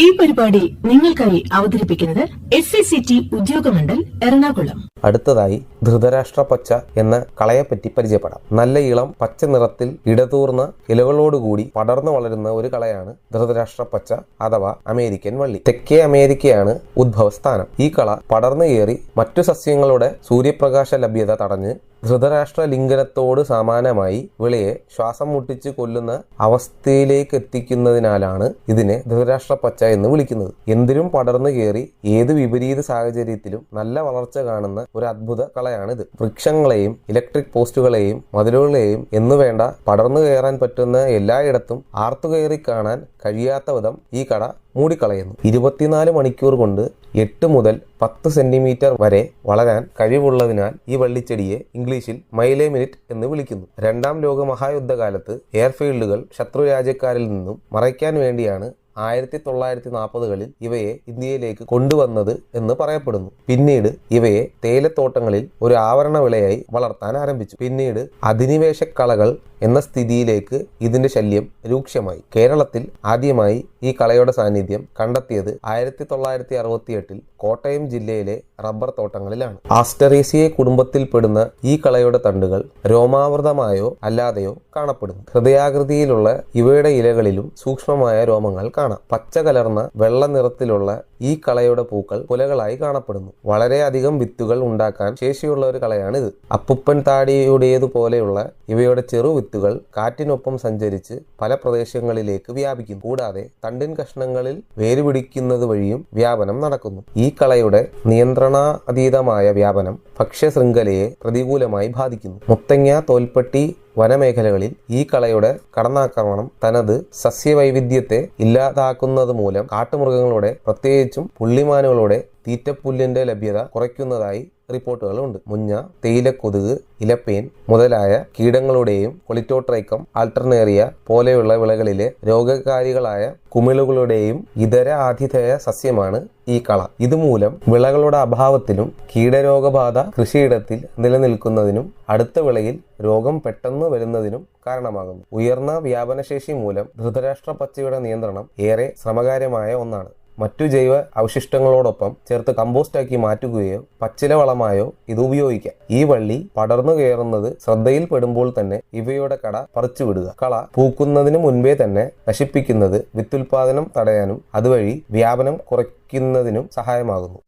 ഈ പരിപാടി നിങ്ങൾക്കായി അവതരിപ്പിക്കുന്നത് SACT ഉദ്യോഗമണ്ഡൽ എറണാകുളം. അടുത്തതായി ധൃതരാഷ്ട്ര പച്ച എന്ന കളയെപ്പറ്റി പരിചയപ്പെടാം. നല്ല ഇളം പച്ച നിറത്തിൽ ഇടതൂർന്ന ഇലകളോടുകൂടി പടർന്നു വളരുന്ന ഒരു കളയാണ് ധൃതരാഷ്ട്ര പച്ച അഥവാ അമേരിക്കൻ വള്ളി. തെക്കേ അമേരിക്കയാണ് ഉദ്ഭവസ്ഥാനം. ഈ കള പടർന്നു കയറി മറ്റു സസ്യങ്ങളുടെ സൂര്യപ്രകാശ ലഭ്യത തടഞ്ഞ് ധൃതരാഷ്ട്ര ലിംഗനത്തോട് സമാനമായി വിളയെ ശ്വാസം മുട്ടിച്ച് കൊല്ലുന്ന അവസ്ഥയിലേക്ക് എത്തിക്കുന്നതിനാലാണ് ഇതിനെ ധൃതരാഷ്ട്ര പച്ച എന്ന് വിളിക്കുന്നത്. എന്തിനും പടർന്നു കയറി ഏത് വിപരീത സാഹചര്യത്തിലും നല്ല വളർച്ച കാണുന്ന ഒരു അദ്ഭുത കളയാണിത്. വൃക്ഷങ്ങളെയും ഇലക്ട്രിക് പോസ്റ്റുകളെയും മതിലുകളെയും എന്നുവേണ്ട പടർന്നു കയറാൻ പറ്റുന്ന എല്ലായിടത്തും ആർത്തുകയറി കാണാൻ കഴിയാത്ത വിധം ഈ കട മൂടിക്കളയുന്നു. 24 മണിക്കൂർ കൊണ്ട് 8 മുതൽ 10 സെന്റിമീറ്റർ വരെ വളരാൻ കഴിവുള്ളതിനാൽ ഈ വള്ളിച്ചെടിയെ ഇംഗ്ലീഷിൽ മൈലേ മിനിറ്റ് എന്ന് വിളിക്കുന്നു. 2ാം ലോക മഹായുദ്ധകാലത്ത് എയർഫീൽഡുകൾ ശത്രു രാജ്യക്കാരിൽ നിന്നും മറയ്ക്കാൻ വേണ്ടിയാണ് 1940കളിൽ ഇവയെ ഇന്ത്യയിലേക്ക് കൊണ്ടുവന്നത് എന്ന് പറയപ്പെടുന്നു. പിന്നീട് ഇവയെ തേയിലത്തോട്ടങ്ങളിൽ ഒരു ആവരണ വിളയായി വളർത്താൻ ആരംഭിച്ചു. പിന്നീട് അധിനിവേശക്കളകൾ എന്ന സ്ഥിതിയിലേക്ക് ഇതിന്റെ ശല്യം രൂക്ഷമായി. കേരളത്തിൽ ആദ്യമായി ഈ കളയുടെ സാന്നിധ്യം കണ്ടെത്തിയത് 1968 കോട്ടയം ജില്ലയിലെ റബ്ബർ തോട്ടങ്ങളിലാണ്. ആസ്റ്ററേസിയെ കുടുംബത്തിൽപ്പെടുന്ന ഈ കളയുടെ തണ്ടുകൾ രോമാവൃതമായോ അല്ലാതെയോ കാണപ്പെടുന്നു. ഹൃദയാകൃതിയിലുള്ള ഇവയുടെ ഇലകളിലും സൂക്ഷ്മമായ രോമങ്ങൾ കാണാം. പച്ച കലർന്ന വെള്ള നിറത്തിലുള്ള ഈ കളയുടെ പൂക്കൾ കുലകളായി കാണപ്പെടുന്നു. വളരെയധികം വിത്തുകൾ ഉണ്ടാക്കാൻ ശേഷിയുള്ള ഒരു കളയാണിത്. അപ്പുപ്പൻ താടിയുടേതുപോലെയുള്ള ഇവയുടെ ചെറു വിത്തുകൾ കാറ്റിനൊപ്പം സഞ്ചരിച്ച് പല പ്രദേശങ്ങളിലേക്ക് വ്യാപിക്കുന്നു. കൂടാതെ തണ്ടിൻ കഷ്ണങ്ങളിൽ വേരുപിടിക്കുന്നത് വഴിയും വ്യാപനം നടക്കുന്നു. ഈ കളയുടെ നിയന്ത്രണാതീതമായ വ്യാപനം ഭക്ഷ്യശൃംഖലയെ പ്രതികൂലമായി ബാധിക്കുന്നു. മുത്തങ്ങ, തോൽപ്പെട്ടി വനമേഖലകളിൽ ഈ കളയുടെ കടന്നാക്രമണം തനത് സസ്യവൈവിധ്യത്തെ ഇല്ലാതാക്കുന്നത് മൂലം കാട്ടുമൃഗങ്ങളുടെ, പ്രത്യേകിച്ചും പുള്ളിമാനുകളുടെ തീറ്റപ്പുല്ലിന്റെ ലഭ്യത കുറയ്ക്കുന്നതായി റിപ്പോർട്ടുകളുണ്ട്. മുഞ്ഞ, തേയിലക്കൊതുക്, ഇലപ്പേൻ മുതലായ കീടങ്ങളുടെയും കൊളിറ്റോട്രൈക്കം ആൾട്ടർനേറിയ പോലെയുള്ള വിളകളിലെ രോഗകാരികളായ കുമിളുകളുടെയും ഇതര ആതിഥേയ സസ്യമാണ് ഈ കള. ഇതുമൂലം വിളകളുടെ അഭാവത്തിലും കീടരോഗബാധ കൃഷിയിടത്തിൽ നിലനിൽക്കുന്നതിനും അടുത്ത വിളയിൽ രോഗം പെട്ടെന്ന് വരുന്നതിനും കാരണമാകുന്നു. ഉയർന്ന വ്യാപനശേഷി മൂലം ധൃതരാഷ്ട്ര പച്ചയുടെ നിയന്ത്രണം ഏറെ ശ്രമകരമായ ഒന്നാണ്. മറ്റു ജൈവ അവശിഷ്ടങ്ങളോടൊപ്പം ചേർത്ത് കമ്പോസ്റ്റാക്കി മാറ്റുകയോ പച്ചില വളമായോ ഇത് ഉപയോഗിക്കാം. ഈ വള്ളി പടർന്നു കയറുന്നത് ശ്രദ്ധയിൽപ്പെടുമ്പോൾ തന്നെ ഇവയുടെ കട പറിച്ചുവിടുക. കള പൂക്കുന്നതിന് മുൻപേ തന്നെ നശിപ്പിക്കുന്നത് വിത്തുൽപാദനം തടയാനും അതുവഴി വ്യാപനം കുറയ്ക്കുന്നതിനും സഹായമാകുന്നു.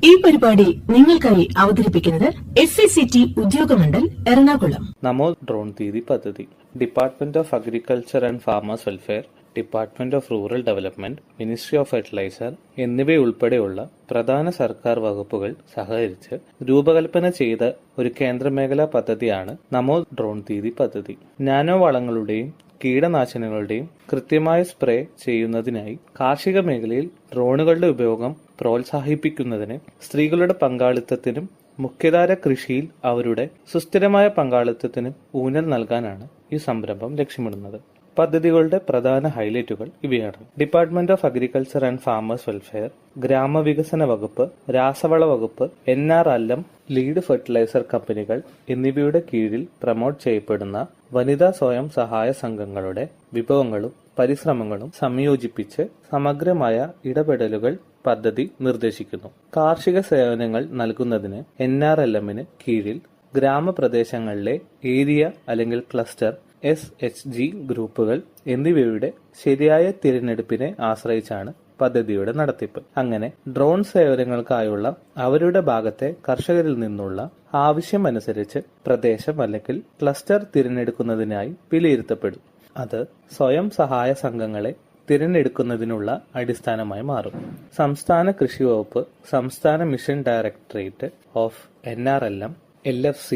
ഈ പരിപാടി നിങ്ങൾക്കായി അവതരിപ്പിക്കുന്നത് SICT ഉദ്യോഗമണ്ഡൽ എറണാകുളം. നമോ ഡ്രോൺ ദീദി പദ്ധതി department of agriculture and farmers welfare, department of rural development, ministry of fertiliser എന്നിവയുൾപ്പെടെയുള്ള പ്രധാന സർക്കാർ വകുപ്പുകൾ സഹകരിച്ച് രൂപകൽപ്പന ചെയ്ത ഒരു കേന്ദ്രമേഖലാ പദ്ധതിയാണ് നമോ ഡ്രോൺ ദീദി പദ്ധതി. നാനോ വളങ്ങളുടെയും കീടനാശിനികളുടെയും കൃത്യമായ സ്പ്രേ ചെയ്യുന്നതിനായി കാർഷിക മേഖലയിൽ ഡ്രോണുകളുടെ ഉപയോഗം പ്രോത്സാഹിപ്പിക്കുന്നതിന് സ്ത്രീകളുടെ പങ്കാളിത്തത്തിനും മുഖ്യധാര കൃഷിയിൽ അവരുടെ സുസ്ഥിരമായ പങ്കാളിത്തത്തിനും ഊന്നൽ നൽകാനാണ് ഈ സംരംഭം ലക്ഷ്യമിടുന്നത്. പദ്ധതികളുടെ പ്രധാന ഹൈലൈറ്റുകൾ ഇവയാണ്. Department of agriculture and farmers welfare, ഗ്രാമവികസന വകുപ്പ്, രാസവള വകുപ്പ്, NRLM, ലീഡ് ഫെർട്ടിലൈസർ കമ്പനികൾ എന്നിവയുടെ കീഴിൽ പ്രമോട്ട് ചെയ്യപ്പെടുന്ന വനിതാ സ്വയം സഹായ സംഘങ്ങളുടെ വിഭവങ്ങളും പരിശ്രമങ്ങളും സംയോജിപ്പിച്ച് സമഗ്രമായ ഇടപെടലുകൾ പദ്ധതി നിർദ്ദേശിക്കുന്നു. കാർഷിക സേവനങ്ങൾ നൽകുന്നതിന് NRLMന് കീഴിൽ ഗ്രാമപ്രദേശങ്ങളിലെ ഏരിയ അല്ലെങ്കിൽ ക്ലസ്റ്റർ SHG ഗ്രൂപ്പുകൾ എന്നിവയുടെ ശരിയായ തിരഞ്ഞെടുപ്പിനെ ആശ്രയിച്ചാണ് പദ്ധതിയുടെ നടത്തിപ്പ്. അങ്ങനെ ഡ്രോൺ സേവനങ്ങൾക്കായുള്ള അവരുടെ ഭാഗത്തെ കർഷകരിൽ നിന്നുള്ള ആവശ്യമനുസരിച്ച് പ്രദേശം അല്ലെങ്കിൽ ക്ലസ്റ്റർ തിരഞ്ഞെടുക്കുന്നതിനായി വിലയിരുത്തപ്പെടും. അത് സ്വയം സഹായ സംഘങ്ങളെ തിരഞ്ഞെടുക്കുന്നതിനുള്ള അടിസ്ഥാനമായി മാറും. സംസ്ഥാന കൃഷി വകുപ്പ്, സംസ്ഥാന mission directorate of NRLM, LFC,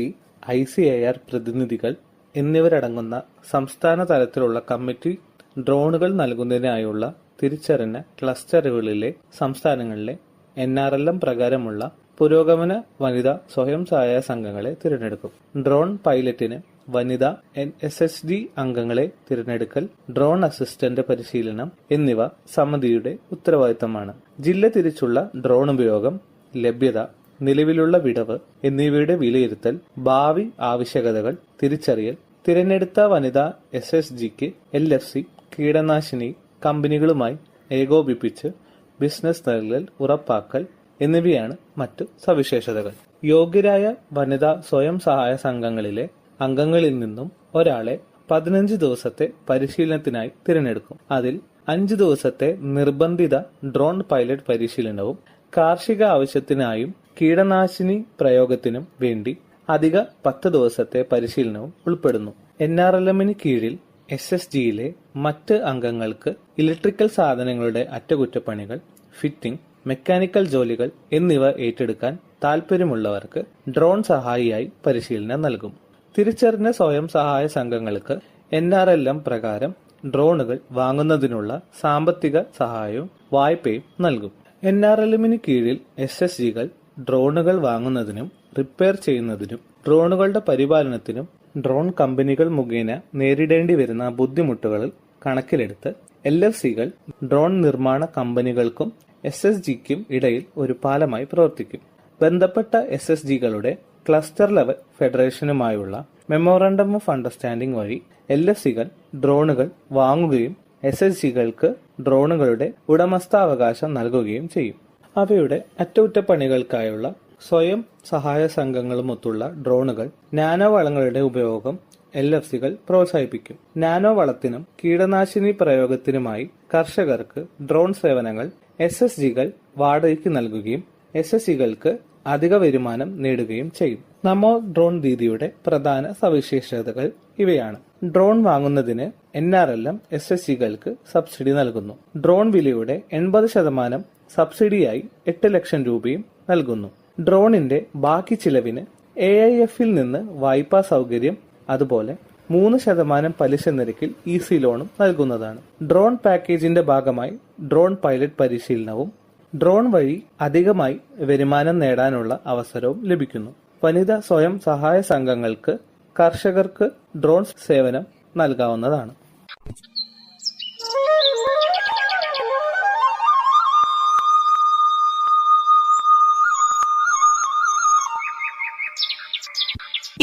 ICAR പ്രതിനിധികൾ എന്നിവരടങ്ങുന്ന സംസ്ഥാന തലത്തിലുള്ള കമ്മിറ്റി ഡ്രോണുകൾ നൽകുന്നതിനായുള്ള തിരിച്ചറിഞ്ഞ ക്ലസ്റ്ററുകളിലെ സംസ്ഥാനങ്ങളിലെ NRLM പ്രകാരമുള്ള പുരോഗമന വനിതാ സ്വയം സഹായ സംഘങ്ങളെ തിരഞ്ഞെടുക്കും. ഡ്രോൺ പൈലറ്റിന് വനിതാ SHG അംഗങ്ങളെ തിരഞ്ഞെടുക്കൽ, ഡ്രോൺ അസിസ്റ്റന്റ് പരിശീലനം എന്നിവ സമിതിയുടെ ഉത്തരവാദിത്തമാണ്. ജില്ല തിരിച്ചുള്ള ഡ്രോൺ ഉപയോഗം, ലഭ്യത, നിലവിലുള്ള വിടവ് എന്നിവയുടെ വിലയിരുത്തൽ, ഭാവി ആവശ്യകതകൾ തിരിച്ചറിയൽ, തിരഞ്ഞെടുത്ത വനിതാ SHGക്ക് LFC കീടനാശിനി കമ്പനികളുമായി ഏകോപിപ്പിച്ച് ബിസിനസ് നൽകൽ ഉറപ്പാക്കൽ എന്നിവയാണ് മറ്റു സവിശേഷതകൾ. യോഗ്യരായ വനിതാ സ്വയം സഹായ സംഘങ്ങളിലെ അംഗങ്ങളിൽ നിന്നും ഒരാളെ 15 ദിവസത്തെ പരിശീലനത്തിനായി തിരഞ്ഞെടുക്കും. അതിൽ 5 ദിവസത്തെ നിർബന്ധിത ഡ്രോൺ പൈലറ്റ് പരിശീലനവും കാർഷിക ആവശ്യത്തിനായും കീടനാശിനി പ്രയോഗത്തിനും വേണ്ടി അധിക 10 ദിവസത്തെ പരിശീലനവും ഉൾപ്പെടുന്നു. NRLMന് കീഴിൽ SHGയിലെ മറ്റ് അംഗങ്ങൾക്ക് ഇലക്ട്രിക്കൽ സാധനങ്ങളുടെ അറ്റകുറ്റപ്പണികൾ, ഫിറ്റിംഗ്, മെക്കാനിക്കൽ ജോലികൾ എന്നിവ ഏറ്റെടുക്കാൻ താൽപ്പര്യമുള്ളവർക്ക് ഡ്രോൺ സഹായിയായി പരിശീലനം നൽകും. തിരിച്ചറിഞ്ഞ സ്വയം സഹായ സംഘങ്ങൾക്ക് NRLM പ്രകാരം ഡ്രോണുകൾ വാങ്ങുന്നതിനുള്ള സാമ്പത്തിക സഹായവും വായ്പയും നൽകും. NRLMന് കീഴിൽ SHGകൾ ഡ്രോണുകൾ വാങ്ങുന്നതിനും റിപ്പയർ ചെയ്യുന്നതിനും ഡ്രോണുകളുടെ പരിപാലനത്തിനും ഡ്രോൺ കമ്പനികൾ മുഖേന നേരിടേണ്ടി വരുന്ന ബുദ്ധിമുട്ടുകൾ കണക്കിലെടുത്ത് LFCകൾ ഡ്രോൺ നിർമ്മാണ കമ്പനികൾക്കും SHGക്കും ഇടയിൽ ഒരു പാലമായി പ്രവർത്തിക്കും. ബന്ധപ്പെട്ട SHGകളുടെ ക്ലസ്റ്റർ ലെവൽ ഫെഡറേഷനുമായുള്ള മെമ്മോറാണ്ടം ഓഫ് അണ്ടർസ്റ്റാൻഡിംഗ് വഴി LFCകൾ ഡ്രോണുകൾ വാങ്ങുകയും SHGകൾക്ക് ഡ്രോണുകളുടെ ഉടമസ്ഥാവകാശം നൽകുകയും ചെയ്യും. അവയുടെ അറ്റകുറ്റപ്പണികൾക്കായുള്ള സ്വയം സഹായ സംഘങ്ങളുമൊത്തുള്ള ഡ്രോണുകൾ, നാനോ വളങ്ങളുടെ ഉപയോഗം LFCകൾ പ്രോത്സാഹിപ്പിക്കും. നാനോ വളത്തിനും കീടനാശിനി പ്രയോഗത്തിനുമായി കർഷകർക്ക് ഡ്രോൺ സേവനങ്ങൾ SSGകൾ വാടകയ്ക്ക് നൽകുകയും SSCകൾക്ക് അധിക വരുമാനം നേടുകയും ചെയ്യും. നമോ ഡ്രോൺ ദീദിയുടെ പ്രധാന സവിശേഷതകൾ ഇവയാണ്. ഡ്രോൺ വാങ്ങുന്നതിന് NRLM SSCകൾക്ക് സബ്സിഡി നൽകുന്നു. ഡ്രോൺ വിലയുടെ 80% സബ്സിഡിയായി 8 ലക്ഷം രൂപയും നൽകുന്നു. ഡ്രോണിന്റെ ബാക്കി ചിലവിന് AIFൽ നിന്ന് വായ്പാ സൗകര്യം, അതുപോലെ 3% പലിശ നിരക്കിൽ EC ലോണും നൽകുന്നതാണ്. ഡ്രോൺ പാക്കേജിന്റെ ഭാഗമായി ഡ്രോൺ പൈലറ്റ് പരിശീലനവും ഡ്രോൺ വഴി അധികമായി വരുമാനം നേടാനുള്ള അവസരവും ലഭിക്കുന്നു. വനിതാ സ്വയം സഹായ സംഘങ്ങൾക്ക് കർഷകർക്ക് ഡ്രോൺ സേവനം നൽകാവുന്നതാണ്.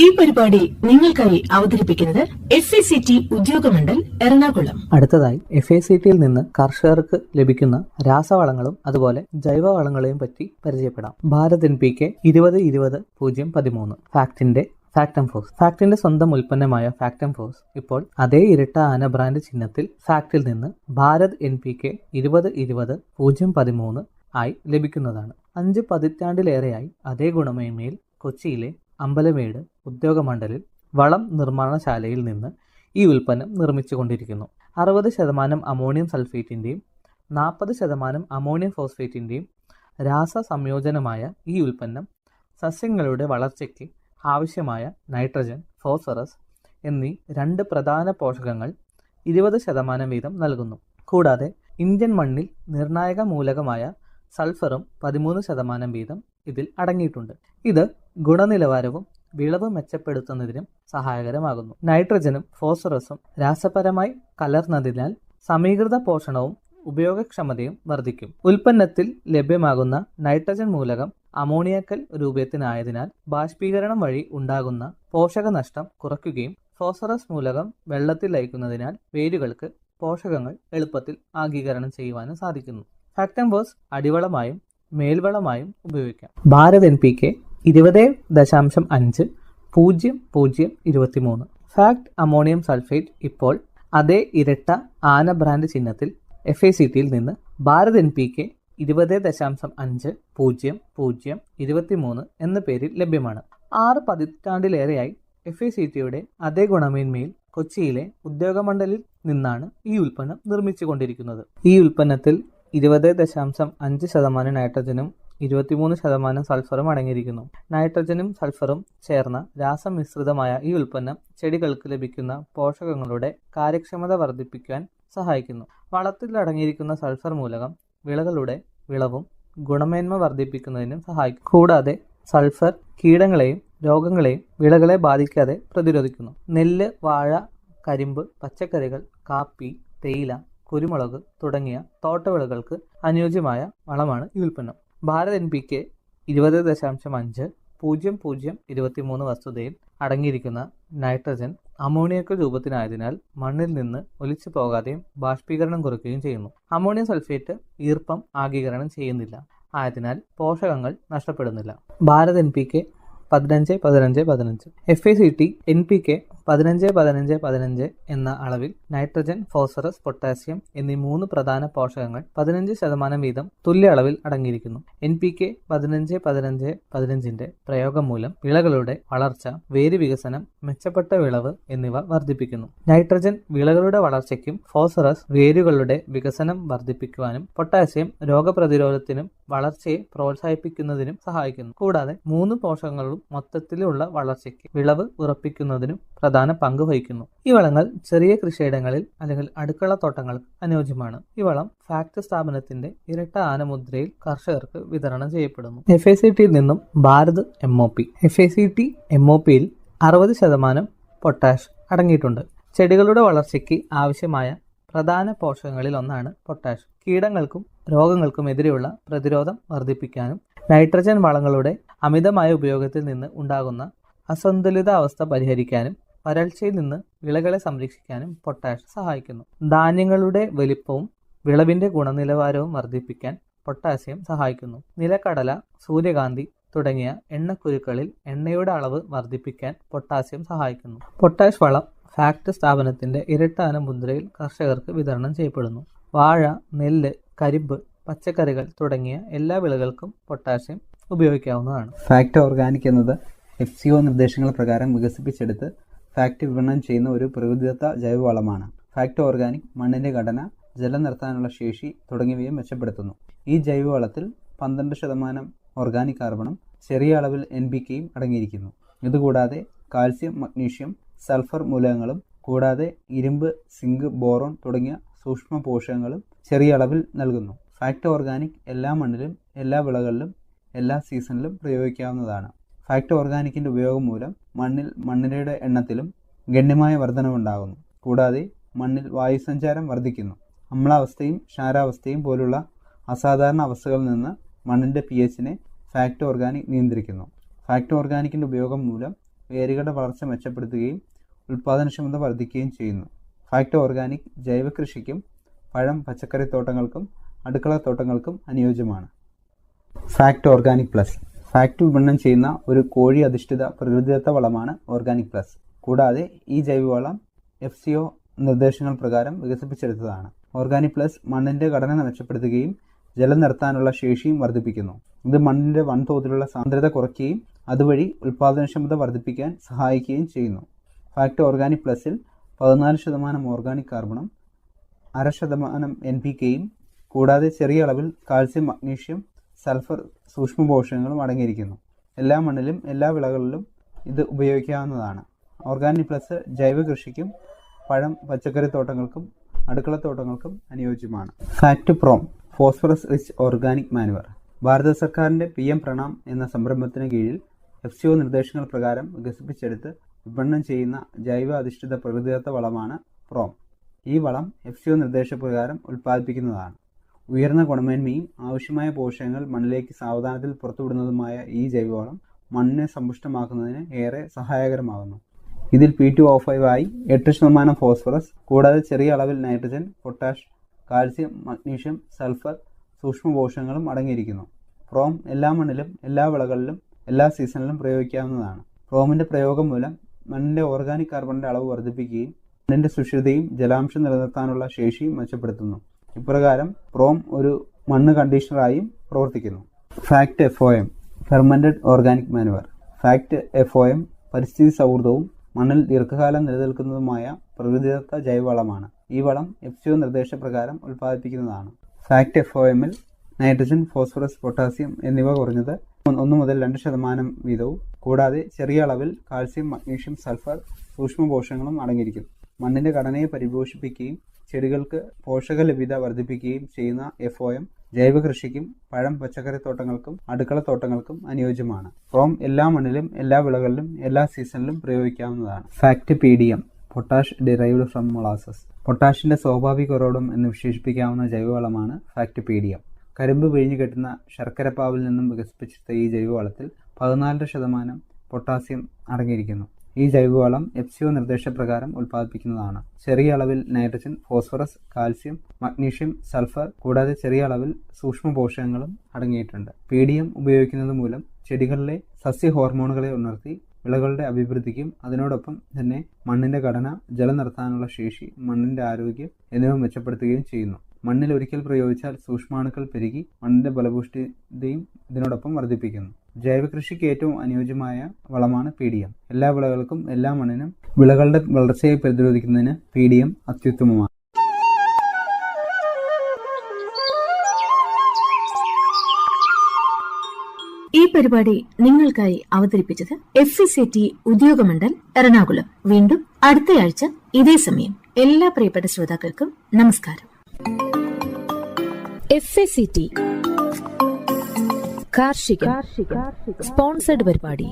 ഈ പരിപാടി നിങ്ങൾക്കായി അവതരിപ്പിക്കുന്നത് FACT ഉദ്യോഗമണ്ഡൽ എറണാകുളം. അടുത്തതായി FACTയിൽ നിന്ന് കർഷകർക്ക് ലഭിക്കുന്ന രാസവളങ്ങളും അതുപോലെ ജൈവവളങ്ങളെയും പറ്റി പരിചയപ്പെടാം. ഭാരത് NPK 20-20-013 ഫാക്ടിന്റെ സ്വന്തം ഉൽപ്പന്നമായ ഫാക്ടംഫോസ് ഇപ്പോൾ അതേ ഇരട്ട ആന ബ്രാൻഡ് ചിഹ്നത്തിൽ ഫാക്ടിൽ നിന്ന് ഭാരത് NPK 20-20-013 ആയി ലഭിക്കുന്നതാണ്. 5 പതിറ്റാണ്ടിലേറെയായി അതേ ഗുണമേന്മയിൽ കൊച്ചിയിലെ അമ്പലമേട് ഉദ്യോഗമണ്ഡലിൽ വളം നിർമ്മാണശാലയിൽ നിന്ന് ഈ ഉൽപ്പന്നം നിർമ്മിച്ചുകൊണ്ടിരിക്കുന്നു. 60% അമോണിയം സൾഫേറ്റിന്റെയും 40% അമോണിയം ഫോസ്ഫേറ്റിന്റെയും രാസ സംയോജനമായ ഈ ഉൽപ്പന്നം സസ്യങ്ങളുടെ വളർച്ചയ്ക്ക് ആവശ്യമായ നൈട്രജൻ, ഫോസ്ഫറസ് എന്നീ 2 പ്രധാന പോഷകങ്ങൾ 20% വീതം നൽകുന്നു. കൂടാതെ ഇന്ത്യൻ മണ്ണിൽ നിർണായക മൂലകമായ സൾഫറും 13% വീതം ഇതിൽ അടങ്ങിയിട്ടുണ്ട്. ഇത് ഗുണനിലവാരവും വിളവ് മെച്ചപ്പെടുത്തുന്നതിനും സഹായകരമാകുന്നു. നൈട്രജനും ഫോസ്ഫറസും രാസപരമായി കലർന്നതിനാൽ സമീകൃത പോഷണവും ഉപയോഗക്ഷമതയും വർദ്ധിക്കും. ഉൽപ്പന്നത്തിൽ ലഭ്യമാകുന്ന നൈട്രജൻ മൂലകം അമോണിയക്കൽ രൂപത്തിനായതിനാൽ ബാഷ്പീകരണം വഴി ഉണ്ടാകുന്ന പോഷകനഷ്ടം കുറയ്ക്കുകയും ഫോസ്ഫറസ് മൂലകം വെള്ളത്തിൽ ലയിക്കുന്നതിനാൽ വേരുകൾക്ക് പോഷകങ്ങൾ എളുപ്പത്തിൽ ആഗീകരണം ചെയ്യുവാനും സാധിക്കുന്നു. ഫാക്ടംഫോസ് അടിവളമായും മേൽവളമായും ഉപയോഗിക്കാം. Bharat NPK 20-5-00-23 fact ammonium sulphate ഇപ്പോൾ അതേ ഇരട്ട ആന ബ്രാൻഡ് ചിഹ്നത്തിൽ FACTയിൽ നിന്ന് ഭാരത് NPK 20-5-00-23 എന്ന പേരിൽ ലഭ്യമാണ്. 6 പതിറ്റാണ്ടിലേറെയായി FACTയുടെ അതേ ഗുണമേന്മയിൽ കൊച്ചിയിലെ ഉദ്യോഗമണ്ഡലിൽ നിന്നാണ് ഈ ഉൽപ്പന്നം നിർമ്മിച്ചുകൊണ്ടിരിക്കുന്നത്. ഈ ഉൽപ്പന്നത്തിൽ 20.5% നൈട്രജനും 23% സൾഫറും അടങ്ങിയിരിക്കുന്നു. നൈട്രജനും സൾഫറും ചേർന്ന രാസമിശ്രിതമായ ഈ ഉൽപ്പന്നം ചെടികൾക്ക് ലഭിക്കുന്ന പോഷകങ്ങളുടെ കാര്യക്ഷമത വർദ്ധിപ്പിക്കാൻ സഹായിക്കുന്നു. വളത്തിൽ അടങ്ങിയിരിക്കുന്ന സൾഫർ മൂലകം വിളകളുടെ വിളവും ഗുണമേന്മ വർദ്ധിപ്പിക്കുന്നതിനും സഹായിക്കും. കൂടാതെ സൾഫർ കീടങ്ങളെയും രോഗങ്ങളെയും വിളകളെ ബാധിക്കാതെ പ്രതിരോധിക്കുന്നു. നെല്ല്, വാഴ, കരിമ്പ്, പച്ചക്കറികൾ, കാപ്പി, തേയില, കുരുമുളക് തുടങ്ങിയ തോട്ടവിളകൾക്ക് അനുയോജ്യമായ വളമാണ് ഈ ഉൽപ്പന്നം. ഭാരത് NPK 20.5-00-23 വസ്തുതയിൽ അടങ്ങിയിരിക്കുന്ന നൈട്രജൻ അമോണിയക്കൽ രൂപത്തിനായതിനാൽ മണ്ണിൽ നിന്ന് ഒലിച്ചു പോകാതെയും ബാഷ്പീകരണം കുറയ്ക്കുകയും ചെയ്യുന്നു. അമോണിയം സൾഫേറ്റ് ഈർപ്പം ആഗീകരണം ചെയ്യുന്നില്ല, ആയതിനാൽ പോഷകങ്ങൾ നഷ്ടപ്പെടുന്നില്ല. ഭാരത് NPK 15-15-15 FACT NPK 15-15-15 എന്ന അളവിൽ നൈട്രജൻ, ഫോസ്ഫറസ്, പൊട്ടാസ്യം എന്നീ 3 പ്രധാന പോഷകങ്ങൾ 15% വീതം തുല്യ അളവിൽ അടങ്ങിയിരിക്കുന്നു. NPK 15-15-15ന്റെ പ്രയോഗം മൂലം വിളകളുടെ വളർച്ച, വേര് വികസനം, മെച്ചപ്പെട്ട വിളവ് എന്നിവ വർദ്ധിപ്പിക്കുന്നു. നൈട്രജൻ വിളകളുടെ വളർച്ചയ്ക്കും ഫോസ്ഫറസ് വേരുകളുടെ വികസനം വർദ്ധിപ്പിക്കുവാനും പൊട്ടാസ്യം രോഗപ്രതിരോധത്തിനും വളർച്ചയെ പ്രോത്സാഹിപ്പിക്കുന്നതിനും സഹായിക്കുന്നു. കൂടാതെ 3 പോഷകങ്ങളും മൊത്തത്തിലുള്ള വളർച്ചയ്ക്ക് വിളവ് ഉറപ്പിക്കുന്നതിനും പ്രധാന പങ്ക് വഹിക്കുന്നു. ഈ വളങ്ങൾ ചെറിയ കൃഷിയിടങ്ങളിൽ അല്ലെങ്കിൽ അടുക്കള തോട്ടങ്ങൾക്ക് അനുയോജ്യമാണ്. ഈ വളം ഫാക്ട് സ്ഥാപനത്തിന്റെ ഇരട്ട ആനമുദ്രയിൽ കർഷകർക്ക് വിതരണം ചെയ്യപ്പെടുന്നു. FACTയിൽ നിന്നും ഭാരത് MOP MOPയിൽ 60% പൊട്ടാഷ് അടങ്ങിയിട്ടുണ്ട്. ചെടികളുടെ വളർച്ചയ്ക്ക് ആവശ്യമായ പ്രധാന പോഷകങ്ങളിൽ ഒന്നാണ് പൊട്ടാഷ്. കീടങ്ങൾക്കും രോഗങ്ങൾക്കും എതിരെയുള്ള പ്രതിരോധം വർദ്ധിപ്പിക്കാനും നൈട്രജൻ വളങ്ങളുടെ അമിതമായ ഉപയോഗത്തിൽ നിന്ന് ഉണ്ടാകുന്ന അസന്തുലിത അവസ്ഥ പരിഹരിക്കാനും വരൾച്ചയിൽ നിന്ന് വിളകളെ സംരക്ഷിക്കാനും പൊട്ടാഷ് സഹായിക്കുന്നു. ധാന്യങ്ങളുടെ വലിപ്പവും വിളവിന്റെ ഗുണനിലവാരവും വർദ്ധിപ്പിക്കാൻ പൊട്ടാസ്യം സഹായിക്കുന്നു. നിലക്കടല, സൂര്യകാന്തി, തുടങ്ങിയ എണ്ണക്കുരുക്കളിൽ എണ്ണയുടെ അളവ് വർദ്ധിപ്പിക്കാൻ പൊട്ടാസ്യം സഹായിക്കുന്നു. പൊട്ടാഷ് വളം ഫാക്ട് സ്ഥാപനത്തിന്റെ ഇരട്ടാന മുദ്രയിൽ കർഷകർക്ക് വിതരണം ചെയ്യപ്പെടുന്നു. വാഴ, നെല്ല്, കരിമ്പ്, പച്ചക്കറികൾ തുടങ്ങിയ എല്ലാ വിളകൾക്കും പൊട്ടാസ്യം ഉപയോഗിക്കാവുന്നതാണ്. ഫാക്ട് ഓർഗാനിക് എന്നത് FCO നിർദ്ദേശങ്ങൾ പ്രകാരം വികസിപ്പിച്ചെടുത്ത് ഫാക്ട് വിപണനം ചെയ്യുന്ന ഒരു പ്രകൃതിദത്ത ജൈവവളമാണ്. ഫാക്ട് ഓർഗാനിക് മണ്ണിന്റെ ഘടന, ജലം നിർത്താനുള്ള ശേഷി തുടങ്ങിയവയെ മെച്ചപ്പെടുത്തുന്നു. ഈ ജൈവവളത്തിൽ 12% ഓർഗാനിക് കാർബണും ചെറിയ അളവിൽ NPKയും അടങ്ങിയിരിക്കുന്നു. ഇതുകൂടാതെ കാൽസ്യം, മഗ്നീഷ്യം, സൾഫർ മൂലകങ്ങളും കൂടാതെ ഇരുമ്പ്, സിങ്ക്, ബോറോൺ തുടങ്ങിയ സൂക്ഷ്മ പോഷകങ്ങളും ചെറിയ അളവിൽ നൽകുന്നു. ഫാക്ട് ഓർഗാനിക് എല്ലാ മണ്ണിലും, എല്ലാ വിളകളിലും, എല്ലാ സീസണിലും പ്രയോഗിക്കാവുന്നതാണ്. ഫാക്ട് ഓർഗാനിക്കിന്റെ ഉപയോഗം മൂലം മണ്ണിരയുടെ എണ്ണത്തിലും ഗണ്യമായ വർധനവുണ്ടാകുന്നു. കൂടാതെ മണ്ണിൽ വായുസഞ്ചാരം വർദ്ധിക്കുന്നു. അമ്ലാവസ്ഥയും ക്ഷാരാവസ്ഥയും പോലുള്ള അസാധാരണ അവസ്ഥകളിൽ നിന്ന് മണ്ണിന്റെ pHനെ ഫാക്ട് ഓർഗാനിക് നിയന്ത്രിക്കുന്നു. ഫാക്ട് ഓർഗാനിക്കിന്റെ ഉപയോഗം മൂലം വേരുകളുടെ വളർച്ച മെച്ചപ്പെടുത്തുകയും ഉൽപാദനക്ഷമത വർദ്ധിക്കുകയും ചെയ്യുന്നു. ഫാക്ട് ഓർഗാനിക് ജൈവ കൃഷിക്കും പഴം, പച്ചക്കറി തോട്ടങ്ങൾക്കും അടുക്കള തോട്ടങ്ങൾക്കും അനുയോജ്യമാണ്. ഫാക്ട് ഓർഗാനിക് പ്ലസ് ഫാക്ട് വിപണനം ചെയ്യുന്ന ഒരു കോഴി അധിഷ്ഠിത പ്രകൃതിദത്ത വളമാണ് ഓർഗാനിക് പ്ലസ്. കൂടാതെ ഈ ജൈവവളം FCO നിർദ്ദേശങ്ങൾ പ്രകാരം വികസിപ്പിച്ചെടുത്തതാണ്. ഓർഗാനിക് പ്ലസ് മണ്ണിന്റെ ഘടന മെച്ചപ്പെടുത്തുകയും ജലം നിർത്താനുള്ള ശേഷിയും വർദ്ധിപ്പിക്കുന്നു. ഇത് മണ്ണിന്റെ വൻതോതിലുള്ള സാന്ദ്രത കുറയ്ക്കുകയും അതുവഴി ഉൽപാദനക്ഷമത വർദ്ധിപ്പിക്കാൻ സഹായിക്കുകയും ചെയ്യുന്നു. ഫാക്ട് ഓർഗാനിക് പ്ലസിൽ 14% ഓർഗാനിക് കാർബണും 0.5% NPKയും കൂടാതെ ചെറിയ അളവിൽ കാൽസ്യം, മഗ്നീഷ്യം, സൾഫർ സൂക്ഷ്മ പോഷകങ്ങളും അടങ്ങിയിരിക്കുന്നു. എല്ലാ മണ്ണിലും എല്ലാ വിളകളിലും ഇത് ഉപയോഗിക്കാവുന്നതാണ്. ഓർഗാനിക് പ്ലസ് ജൈവ കൃഷിക്കും പഴം, പച്ചക്കറി തോട്ടങ്ങൾക്കും അടുക്കള തോട്ടങ്ങൾക്കും അനുയോജ്യമാണ്. FACT from phosphorus rich organic manure Bharat സർക്കാരിന്റെ PM പ്രണാം എന്ന സംരംഭത്തിന് കീഴിൽ FCO നിർദ്ദേശങ്ങൾ പ്രകാരം വികസിപ്പിച്ചെടുത്ത് വിപണനം ചെയ്യുന്ന ജൈവ അധിഷ്ഠിത പ്രകൃതിദത്ത വളമാണ് പ്രോം. ഈ വളം FCO നിർദ്ദേശപ്രകാരം ഉൽപ്പാദിപ്പിക്കുന്നതാണ്. ഉയർന്ന ഗുണമേന്മയും ആവശ്യമായ പോഷകങ്ങൾ മണ്ണിലേക്ക് സാവധാനത്തിൽ പുറത്തുവിടുന്നതുമായ ഈ ജൈവവളം മണ്ണിനെ സമ്പുഷ്ടമാക്കുന്നതിന് ഏറെ സഹായകരമാകുന്നു. ഇതിൽ P2O5 ആയി 8% ഫോസ്ഫറസ് കൂടാതെ ചെറിയ അളവിൽ nitrogen, potash, calcium, magnesium, sulphur സൂക്ഷ്മ പോഷകങ്ങളും അടങ്ങിയിരിക്കുന്നു. പ്രോം എല്ലാ മണ്ണിലും, എല്ലാ വിളകളിലും, എല്ലാ സീസണിലും പ്രയോഗിക്കാവുന്നതാണ്. പ്രോമിന്റെ പ്രയോഗം മൂലം മണ്ണിന്റെ ഓർഗാനിക് കാർബണിന്റെ അളവ് വർദ്ധിപ്പിക്കുകയും മണ്ണിന്റെ സുഷിരതയും ജലാംശം നിലനിർത്താനുള്ള ശേഷിയും മെച്ചപ്പെടുത്തുന്നു. ഇപ്രകാരം പ്രോം ഒരു മണ്ണ് കണ്ടീഷണറായും പ്രവർത്തിക്കുന്നു. Fact FOM fermented organic manoeuvre fact FOM പരിസ്ഥിതി സൗഹൃദവും മണ്ണിൽ ദീർഘകാലം നിലനിൽക്കുന്നതുമായ പ്രകൃതിദത്ത ജൈവവളമാണ്. ഈ വളം FCO നിർദ്ദേശപ്രകാരം ഉൽപ്പാദിപ്പിക്കുന്നതാണ്. ഫാക്ട് FOMൽ നൈട്രജൻ, ഫോസ്ഫറസ്, പൊട്ടാസ്യം എന്നിവ കുറഞ്ഞത് 1 മുതൽ 2% വീതവും കൂടാതെ ചെറിയ അളവിൽ കാൽസ്യം, മഗ്നീഷ്യം, സൾഫർ സൂക്ഷ്മ പോഷകങ്ങളും അടങ്ങിയിരിക്കുന്നു. മണ്ണിന്റെ ഘടനയെ പരിപോഷിപ്പിക്കുകയും ചെടികൾക്ക് പോഷക ലഭ്യത വർദ്ധിപ്പിക്കുകയും ചെയ്യുന്ന FOM ജൈവ കൃഷിക്കും പഴം, പച്ചക്കറി തോട്ടങ്ങൾക്കും അടുക്കള തോട്ടങ്ങൾക്കും അനുയോജ്യമാണ്. പ്രോം എല്ലാ മണ്ണിലും, എല്ലാ വിളകളിലും, എല്ലാ സീസണിലും പ്രയോഗിക്കാവുന്നതാണ്. FACT PDM potash derived from molasses പൊട്ടാഷിന്റെ സ്വാഭാവിക ഉറവിടം എന്ന് വിശേഷിപ്പിക്കാവുന്ന ജൈവവളമാണ് ഫാക്ട് PDM. കരിമ്പ് പിഴിഞ്ഞു കെട്ടുന്ന ശർക്കരപ്പാവിൽ നിന്നും വികസിപ്പിച്ചെടുത്ത ഈ ജൈവവളത്തിൽ 14% പൊട്ടാസ്യം അടങ്ങിയിരിക്കുന്നു. ഈ ജൈവവളം FCO നിർദ്ദേശപ്രകാരം ഉൽപ്പാദിപ്പിക്കുന്നതാണ്. ചെറിയ അളവിൽ nitrogen, phosphorus, calcium, magnesium, sulphur കൂടാതെ ചെറിയ അളവിൽ സൂക്ഷ്മ പോഷകങ്ങളും അടങ്ങിയിട്ടുണ്ട്. PDM ഉപയോഗിക്കുന്നത് മൂലം ചെടികളിലെ സസ്യ ഹോർമോണുകളെ ഉണർത്തി വിളകളുടെ അഭിവൃദ്ധിക്കും അതിനോടൊപ്പം തന്നെ മണ്ണിന്റെ ഘടന, ജലം നിർത്താനുള്ള ശേഷി, മണ്ണിന്റെ ആരോഗ്യം എന്നിവ മെച്ചപ്പെടുത്തുകയും ചെയ്യുന്നു. മണ്ണിൽ ഒരിക്കൽ പ്രയോഗിച്ചാൽ സൂക്ഷ്മാണുക്കൾ പെരുകി മണ്ണിന്റെ ഫലഭൂഷ്ഠിതയും ഇതിനോടൊപ്പം വർദ്ധിപ്പിക്കുന്നു. ജൈവ കൃഷിക്ക് ഏറ്റവും അനുയോജ്യമായ വളമാണ് PDM. എല്ലാ വിളകൾക്കും, എല്ലാ മണ്ണിനും വിളകളുടെ വളർച്ചയെ പ്രതിരോധിക്കുന്നതിന് PDM അത്യുത്തമമാണ്. ഈ പരിപാടി നിങ്ങൾക്കായി അവതരിപ്പിച്ചത് FECT ഉദ്യോഗമണ്ഡൽ എറണാകുളം. വീണ്ടും അടുത്തയാഴ്ച ഇതേ സമയം. എല്ലാ പ്രിയപ്പെട്ട ശ്രോതാക്കൾക്കും നമസ്കാരം. FECT കാർഷിക സ്പോൺസർഡ് പരിപാടി.